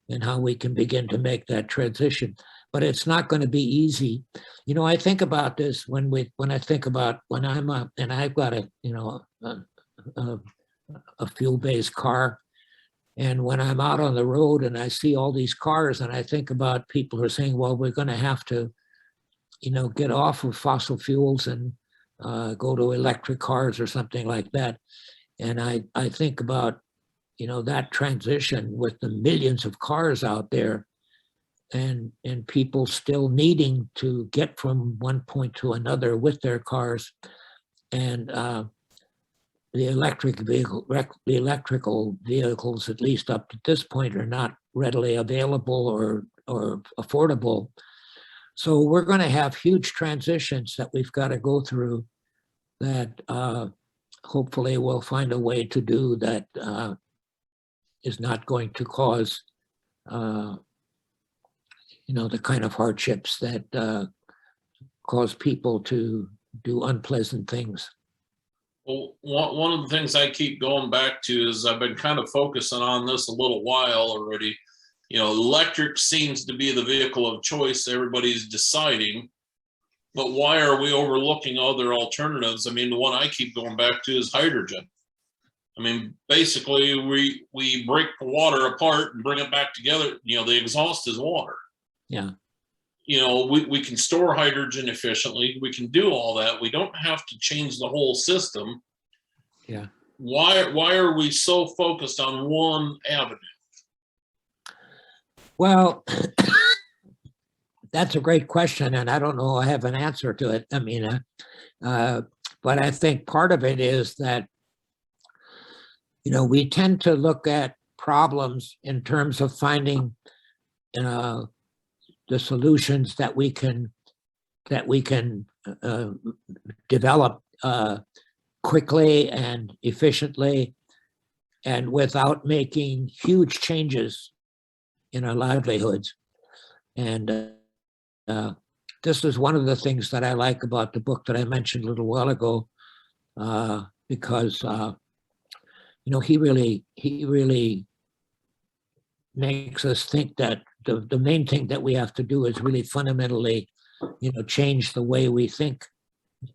and how we can begin to make that transition. But it's not going to be easy. I think about this when I think about when I'm up and I've got a fuel-based car. And when I'm out on the road and I see all these cars, and I think about people who are saying, well, we're going to have to, get off of fossil fuels and go to electric cars or something like that. And I think about, that transition with the millions of cars out there, and people still needing to get from one point to another with their cars. And the electrical vehicles, at least up to this point, are not readily available or affordable. So we're going to have huge transitions that we've got to go through, that hopefully we'll find a way to do that is not going to cause the kind of hardships that cause people to do unpleasant things. Well, one of the things I keep going back to is, I've been kind of focusing on this a little while already. Electric seems to be the vehicle of choice. Everybody's deciding, but why are we overlooking other alternatives? I mean, the one I keep going back to is hydrogen. I mean, basically, we break the water apart and bring it back together. The exhaust is water. Yeah. We can store hydrogen efficiently. We can do all that. We don't have to change the whole system. Yeah. why are we so focused on one avenue? Well, that's a great question, and I don't know I have an answer to it. I mean, but I think part of it is that, we tend to look at problems in terms of finding the solutions that we can develop quickly and efficiently, and without making huge changes in our livelihoods. And this is one of the things that I like about the book that I mentioned a little while ago, because he really makes us think that the main thing that we have to do is really fundamentally, change the way we think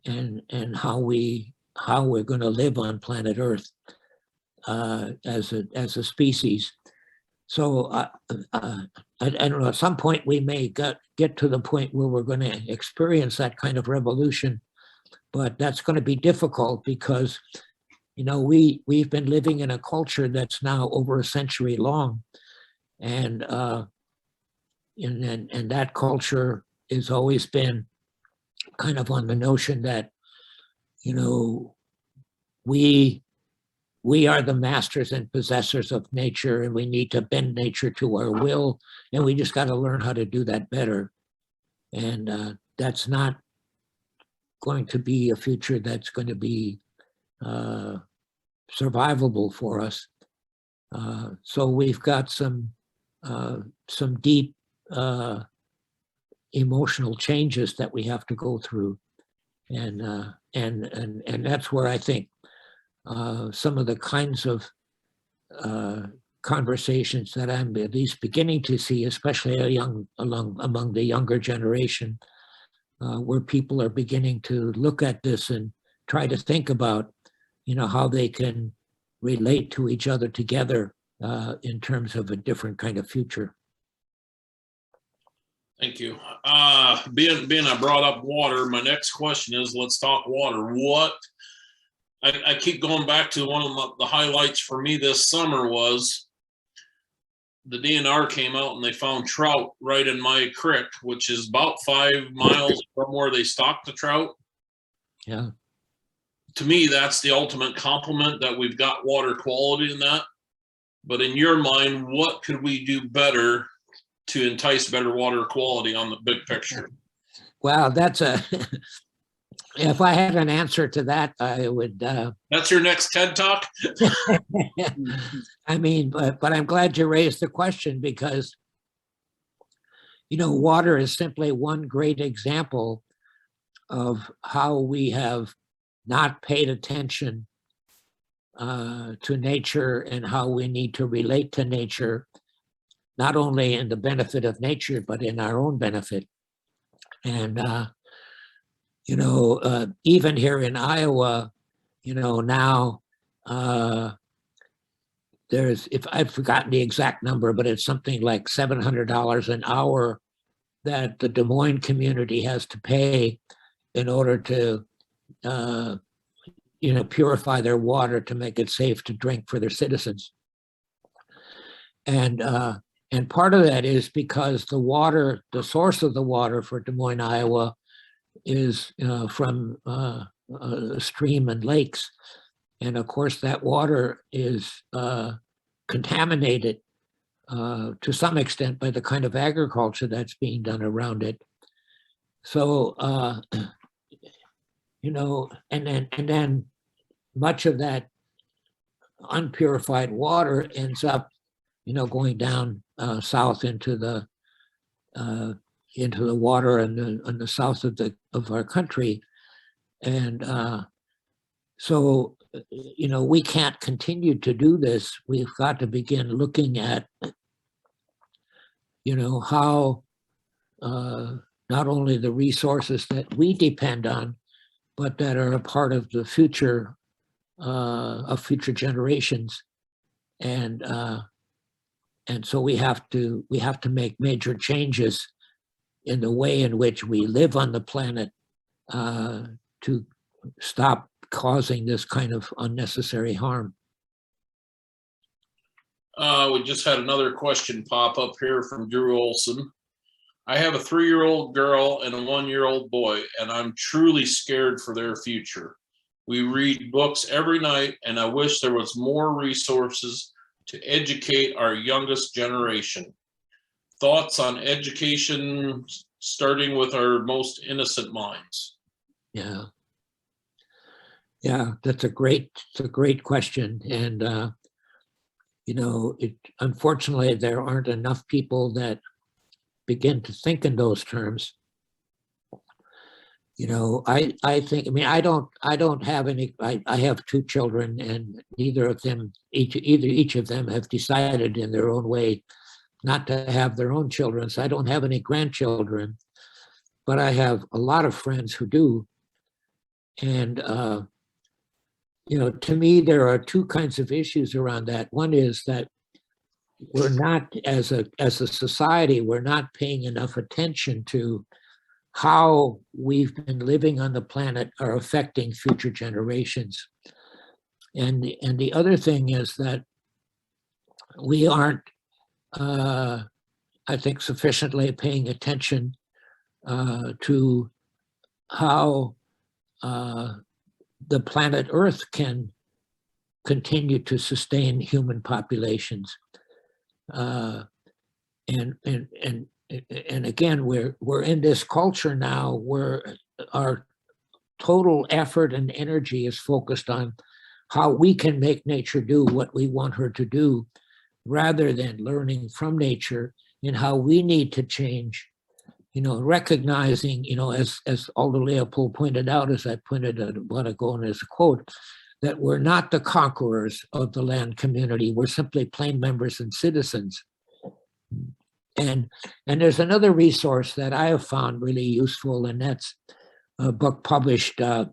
and how we're going to live on planet Earth as a species. So I don't know. At some point, we may get to the point where we're going to experience that kind of revolution, but that's going to be difficult because, we've been living in a culture that's now over a century long, and that culture has always been kind of on the notion that, we are the masters and possessors of nature, and we need to bend nature to our will, and we just got to learn how to do that better. And that's not going to be a future that's going to be survivable for us. So we've got some deep emotional changes that we have to go through, and that's where I think some of the kinds of conversations that I'm at least beginning to see, especially among the younger generation, where people are beginning to look at this and try to think about, how they can relate to each other together in terms of a different kind of future. Thank you. Being I brought up water, my next question is, let's talk water. I keep going back to one of the highlights for me this summer was the DNR came out and they found trout right in my creek, which is about 5 miles from where they stock the trout. Yeah. To me, that's the ultimate compliment that we've got water quality in that. But in your mind, what could we do better to entice better water quality on the big picture? Well, if I had an answer to that, I would. That's your next TED Talk? I mean, but I'm glad you raised the question because, water is simply one great example of how we have not paid attention to nature and how we need to relate to nature, not only in the benefit of nature, but in our own benefit. And, even here in Iowa, now there's, if I've forgotten the exact number, but it's something like $700 an hour that the Des Moines community has to pay in order to, purify their water to make it safe to drink for their citizens. And part of that is because the source of the water for Des Moines, Iowa, is from a stream and lakes. And of course, that water is contaminated to some extent by the kind of agriculture that's being done around it. So, and then much of that unpurified water ends up, going down south into the water on the south of our country, and so we can't continue to do this. We've got to begin looking at how not only the resources that we depend on, but that are a part of the future of future generations, and so we have to make major changes in the way in which we live on the planet to stop causing this kind of unnecessary harm. We just had another question pop up here from Drew Olson. I have a 3-year-old girl and a 1-year-old boy, and I'm truly scared for their future. We read books every night, and I wish there was more resources to educate our youngest generation. Thoughts on education, starting with our most innocent minds? Yeah. Yeah, that's a great question. And, unfortunately, there aren't enough people that begin to think in those terms. I think, I don't have any, I have 2 children, and neither of them, each of them have decided in their own way not to have their own children. So I don't have any grandchildren, but I have a lot of friends who do. And, to me, there are 2 kinds of issues around that. One is that we're not, as a society, we're not paying enough attention to how we've been living on the planet are affecting future generations. And the other thing is that we aren't, I think, sufficiently paying attention to how the planet Earth can continue to sustain human populations. And again, we're in this culture now where our total effort and energy is focused on how we can make nature do what we want her to do, rather than learning from nature and how we need to change. Recognizing, as Aldo Leopold pointed out, as I pointed out a while ago in his quote, that we're not the conquerors of the land community. We're simply plain members and citizens. And there's another resource that I have found really useful, and that's a book published, I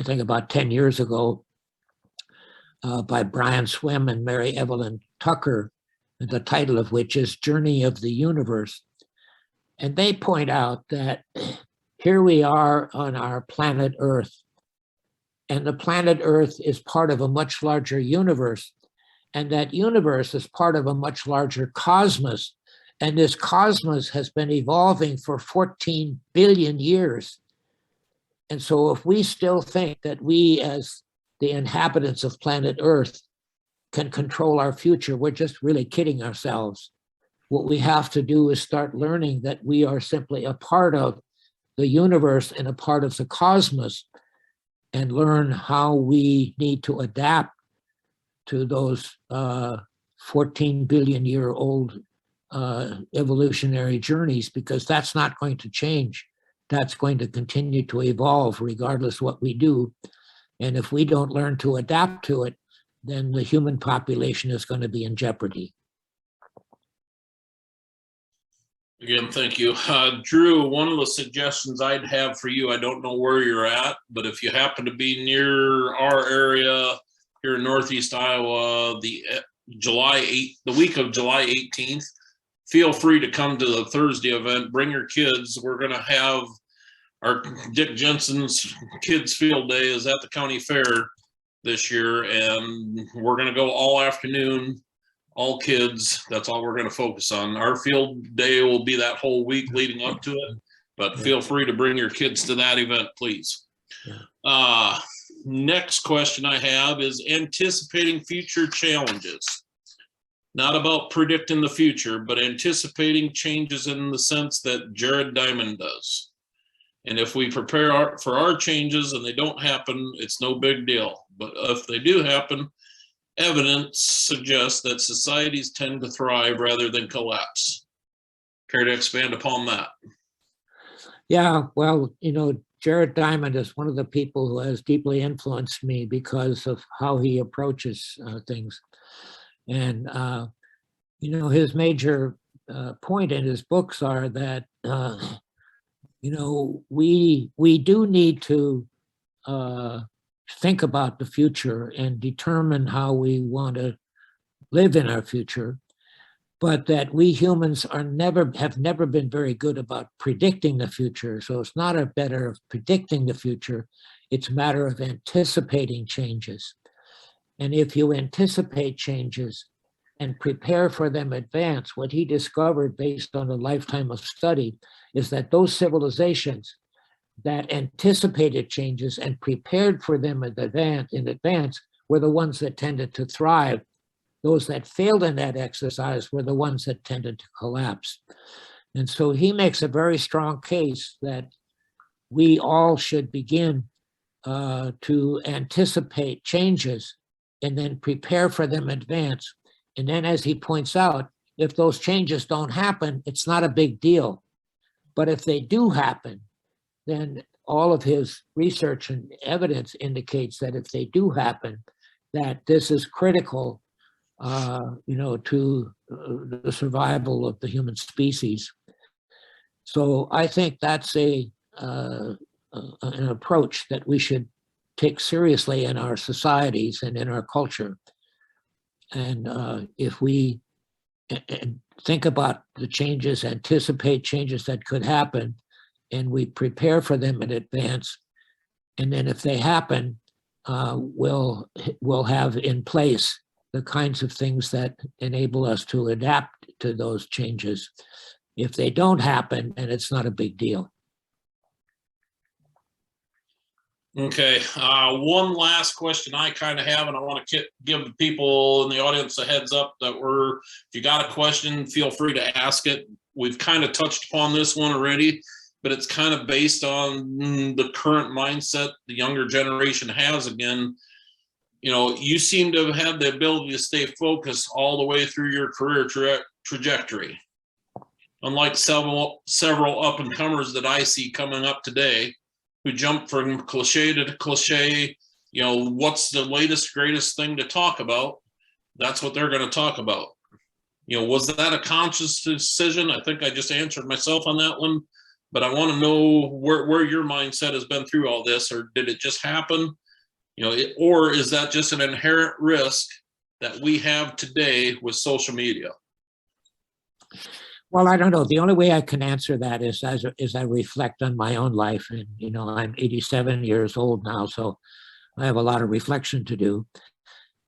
think about 10 years ago, by Brian Swim and Mary Evelyn Tucker, the title of which is Journey of the Universe. And they point out that here we are on our planet Earth, and the planet Earth is part of a much larger universe, and that universe is part of a much larger cosmos. And this cosmos has been evolving for 14 billion years. And so if we still think that we, as the inhabitants of planet Earth, can control our future, we're just really kidding ourselves. What we have to do is start learning that we are simply a part of the universe and a part of the cosmos, and learn how we need to adapt to those 14 billion year old evolutionary journeys, because that's not going to change. That's going to continue to evolve regardless what we do. And if we don't learn to adapt to it, then the human population is going to be in jeopardy. Again, thank you. Drew, one of the suggestions I'd have for you, I don't know where you're at, but if you happen to be near our area here in Northeast Iowa, the week of July 18th, feel free to come to the Thursday event. Bring your kids. We're going to have our Dick Jensen's Kids Field Day is at the county fair this year, and we're going to go all afternoon, all kids. That's all we're going to focus on. Our field day will be that whole week leading up to it, but feel free to bring your kids to that event, please. Next question I have is anticipating future challenges. Not about predicting the future, but anticipating changes in the sense that Jared Diamond does. And if we prepare for our changes and they don't happen, it's no big deal. But if they do happen, evidence suggests that societies tend to thrive rather than collapse. Care to expand upon that? Yeah, well, Jared Diamond is one of the people who has deeply influenced me because of how he approaches things. And, his major point in his books are that, we do need to think about the future and determine how we want to live in our future, but that we humans have never been very good about predicting the future. So it's not a matter of predicting the future, It's a matter of anticipating changes. And if you anticipate changes and prepare for them in advance, what he discovered based on a lifetime of study is that those civilizations that anticipated changes and prepared for them in advance were the ones that tended to thrive. Those that failed in that exercise were the ones that tended to collapse. And so he makes a very strong case that we all should begin to anticipate changes and then prepare for them in advance. And then, as he points out, if those changes don't happen, it's not a big deal. But if they do happen, then all of his research and evidence indicates that if they do happen, that this is critical, to the survival of the human species. So I think that's an approach that we should take seriously in our societies and in our culture. And if we think about the changes, anticipate changes that could happen, and we prepare for them in advance, and then if they happen, we'll have in place the kinds of things that enable us to adapt to those changes. If they don't happen, then it's not a big deal. Okay, one last question I kind of have, and I want to give the people in the audience a heads up that if you got a question, feel free to ask it. We've kind of touched upon this one already, but it's kind of based on the current mindset the younger generation has. Again, you seem to have had the ability to stay focused all the way through your career trajectory. Unlike several up-and-comers that I see coming up today, who jump from cliche to cliche, what's the latest, greatest thing to talk about? That's what they're going to talk about. Was that a conscious decision? I think I just answered myself on that one, but I want to know where your mindset has been through all this, or did it just happen? Or is that just an inherent risk that we have today with social media? Well, I don't know. The only way I can answer that is as I reflect on my own life. And, I'm 87 years old now, so I have a lot of reflection to do.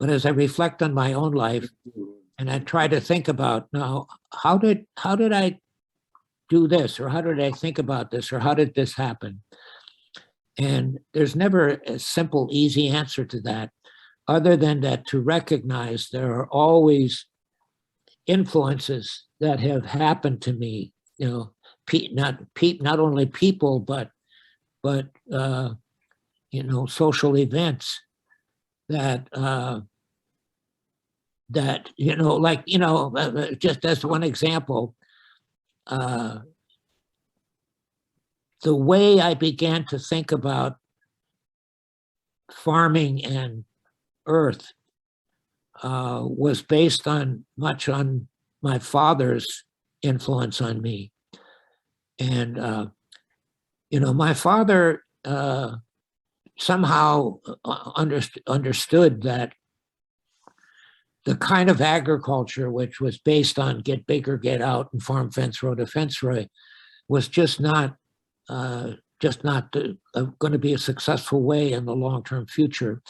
But as I reflect on my own life and I try to think about, now, how did I do this? Or how did I think about this? Or how did this happen? And there's never a simple, easy answer to that, other than that to recognize there are always influences that have happened to me, not only people, but social events that just as one example, the way I began to think about farming and earth was based much on my father's influence on me. And, my father somehow understood that the kind of agriculture which was based on get big or get out and farm fence row to fence row was just not going to be a successful way in the long-term future.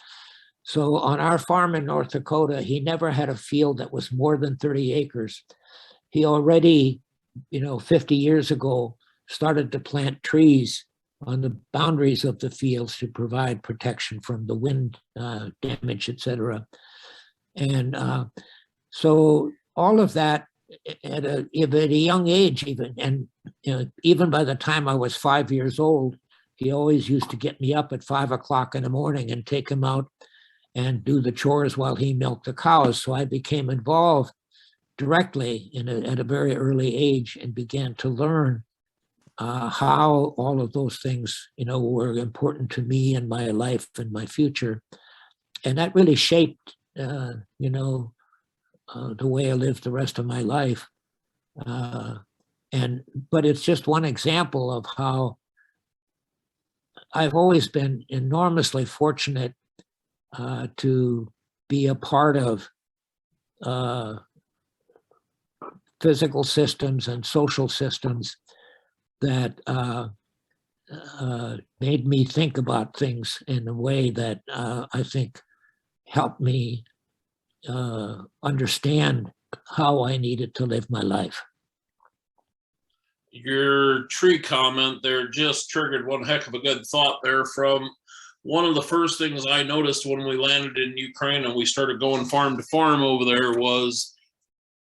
So on our farm in North Dakota, he never had a field that was more than 30 acres. He already, 50 years ago, started to plant trees on the boundaries of the fields to provide protection from the wind damage, et cetera. And so all of that at a young age even, and even by the time I was 5 years old, he always used to get me up at 5 o'clock in the morning and take him out and do the chores while he milked the cows. So I became involved directly at a very early age and began to learn how all of those things, were important to me and my life and my future. And that really shaped, the way I lived the rest of my life. But it's just one example of how I've always been enormously fortunate to be a part of physical systems and social systems that made me think about things in a way that I think helped me understand how I needed to live my life. Your tree comment there just triggered one heck of a good thought there. From one of the first things I noticed when we landed in Ukraine and we started going farm to farm over there was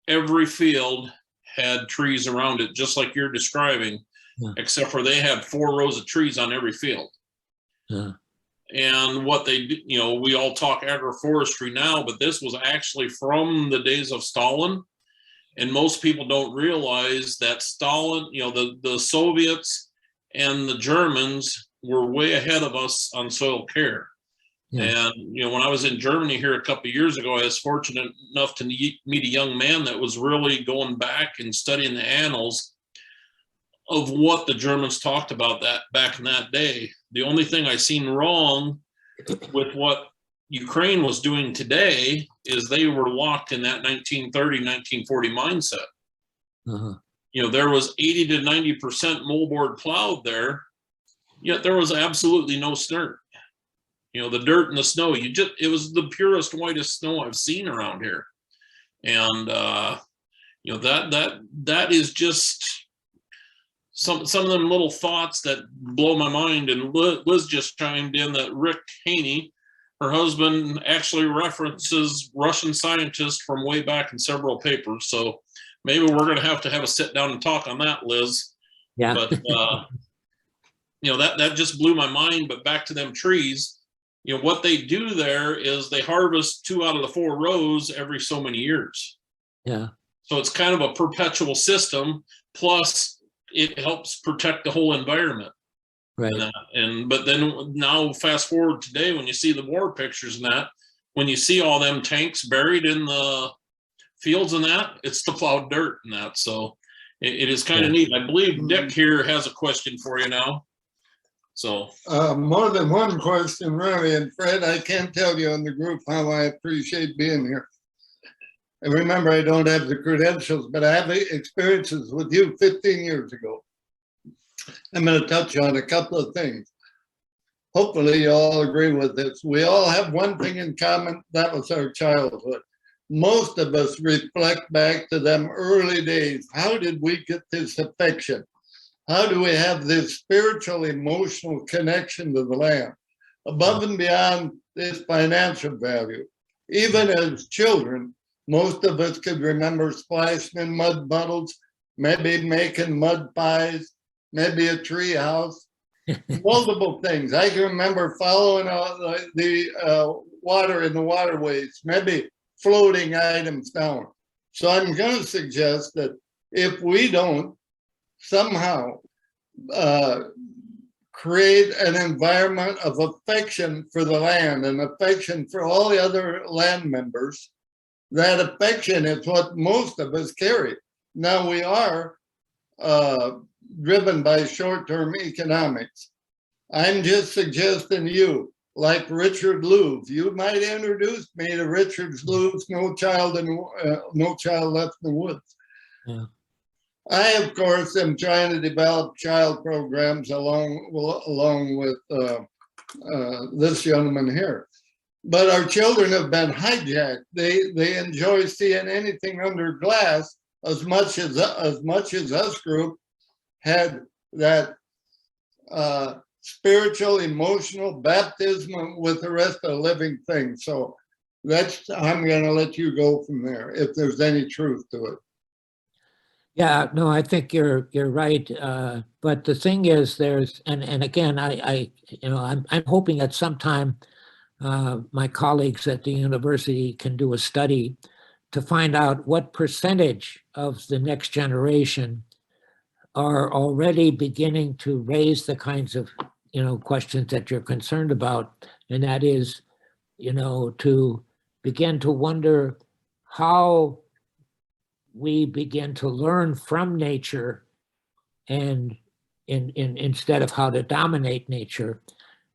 every field had trees around it, just like you're describing, except for they had 4 rows of trees on every field. And what they do, we all talk agroforestry now, but this was actually from the days of Stalin. And most people don't realize that Stalin, the Soviets and the Germans were way ahead of us on soil care. And, when I was in Germany here a couple of years ago, I was fortunate enough to meet a young man that was really going back and studying the annals of what the Germans talked about that back in that day. The only thing I seen wrong with what Ukraine was doing today is they were locked in that 1930, 1940 mindset. There was 80 to 90% moldboard plowed there, yet there was absolutely no snert. The dirt and the snow, it was the purest, whitest snow I've seen around here. And, that is just some of them little thoughts that blow my mind. And Liz just chimed in that Rick Haney, her husband, actually references Russian scientists from way back in several papers. So maybe we're going to have a sit down and talk on that, Liz. Yeah. But, that just blew my mind. But back to them trees, what they do there is they harvest 2 out of the 4 rows every so many years. Yeah. So it's kind of a perpetual system. Plus, it helps protect the whole environment. Right. But then now fast forward today, when you see the war pictures and that, when you see all them tanks buried in the fields and that, it's the plowed dirt and that. So it is kind of neat. I believe Dick here has a question for you now. So more than one question, really. And Fred, I can't tell you in the group how I appreciate being here. And remember, I don't have the credentials, but I have experiences with you 15 years ago. I'm going to touch on a couple of things. Hopefully you all agree with this. We all have one thing in common. That was our childhood. Most of us reflect back to them early days. How did we get this affection? How do we have this spiritual, emotional connection to the land above and beyond this financial value? Even as children, most of us could remember splashing in mud puddles, maybe making mud pies, maybe a tree house, multiple things. I can remember following the water in the waterways, maybe floating items down. So I'm going to suggest that if we don't somehow create an environment of affection for the land and affection for all the other land members, that affection is what most of us carry. Now we are driven by short-term economics. I'm just suggesting you, like Richard Louv, you might introduce me to Richard Louv's No Child Left in the Woods. Yeah. I, of course, am trying to develop child programs along with this gentleman here. But our children have been hijacked. They enjoy seeing anything under glass as much as us group had that spiritual, emotional baptism with the rest of the living things. So I'm going to let you go from there if there's any truth to it. Yeah, no, I think you're right. But the thing is, and again, I'm hoping at some time my colleagues at the university can do a study to find out what percentage of the next generation are already beginning to raise the kinds of questions that you're concerned about, and that is, to begin to wonder how we begin to learn from nature, and instead of how to dominate nature,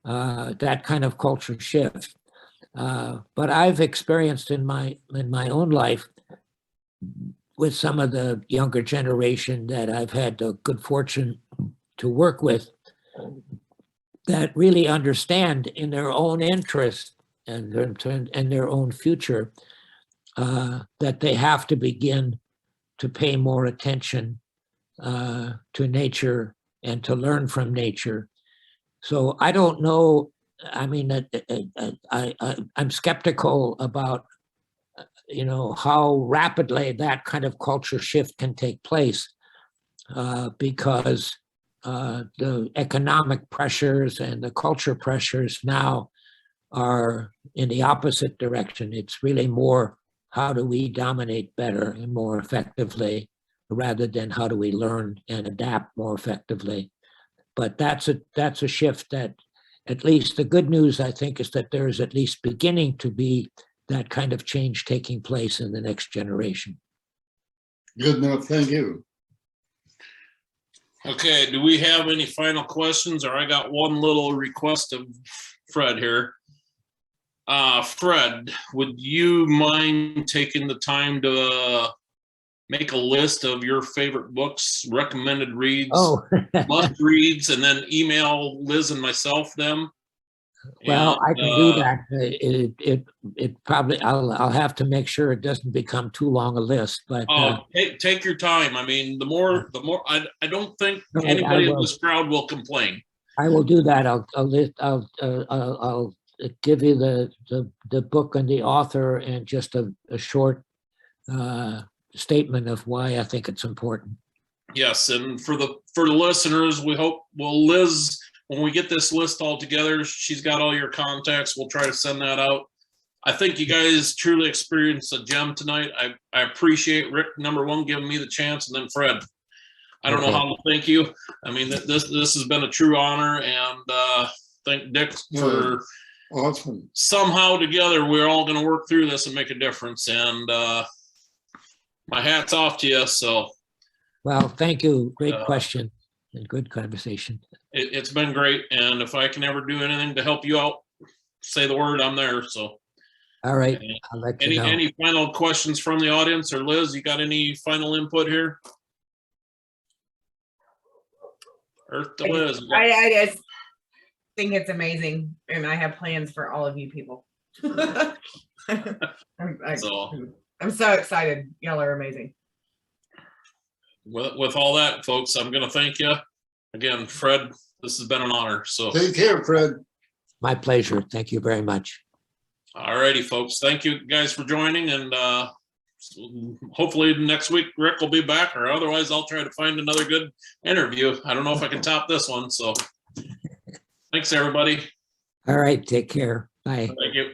that kind of culture shift. But I've experienced in my own life with some of the younger generation that I've had the good fortune to work with, that really understand in their own interest and their own future that they have to begin to pay more attention to nature and to learn from nature. So I don't know. I mean, I'm skeptical about, how rapidly that kind of culture shift can take place because the economic pressures and the culture pressures now are in the opposite direction. It's really more, how do we dominate better and more effectively, rather than how do we learn and adapt more effectively. But that's a shift that, at least the good news, I think, is that there is at least beginning to be that kind of change taking place in the next generation. Good enough, thank you. Okay, do we have any final questions? Or I got one little request of Fred here. Fred, would you mind taking the time to make a list of your favorite books, recommended reads, must reads, and then email Liz and myself them? Well, I can do that. It probably, I'll have to make sure it doesn't become too long a list, but. Take your time. I mean, the more, I don't think anybody in this crowd will complain. I will do that. I'll give you the book and the author and just a short statement of why I think it's important. Yes, and for the listeners, we hope, Liz, when we get this list all together, she's got all your contacts. We'll try to send that out. I think you guys truly experienced a gem tonight. I appreciate Rick, number one, giving me the chance, and then Fred. I don't know how to thank you. I mean, this has been a true honor, and thank Dick for awesome. Somehow together we're all going to work through this and make a difference. And my hat's off to you. So, well, thank you. Great question and good conversation. It's been great, and if I can ever do anything to help you out, say the word. I'm there. So, all right, I'll let you know. Any final questions from the audience, or Liz? You got any final input here? Earth to Liz. I just think it's amazing, and I have plans for all of you people. I'm so excited. Y'all are amazing. With all that, folks, I'm going to thank you again, Fred. This has been an honor. So take care, Fred. My pleasure. Thank you very much. All righty, folks. Thank you guys for joining, and hopefully next week Rick will be back, or otherwise I'll try to find another good interview. I don't know if I can top this one. So thanks, everybody. All right. Take care. Bye. Thank you.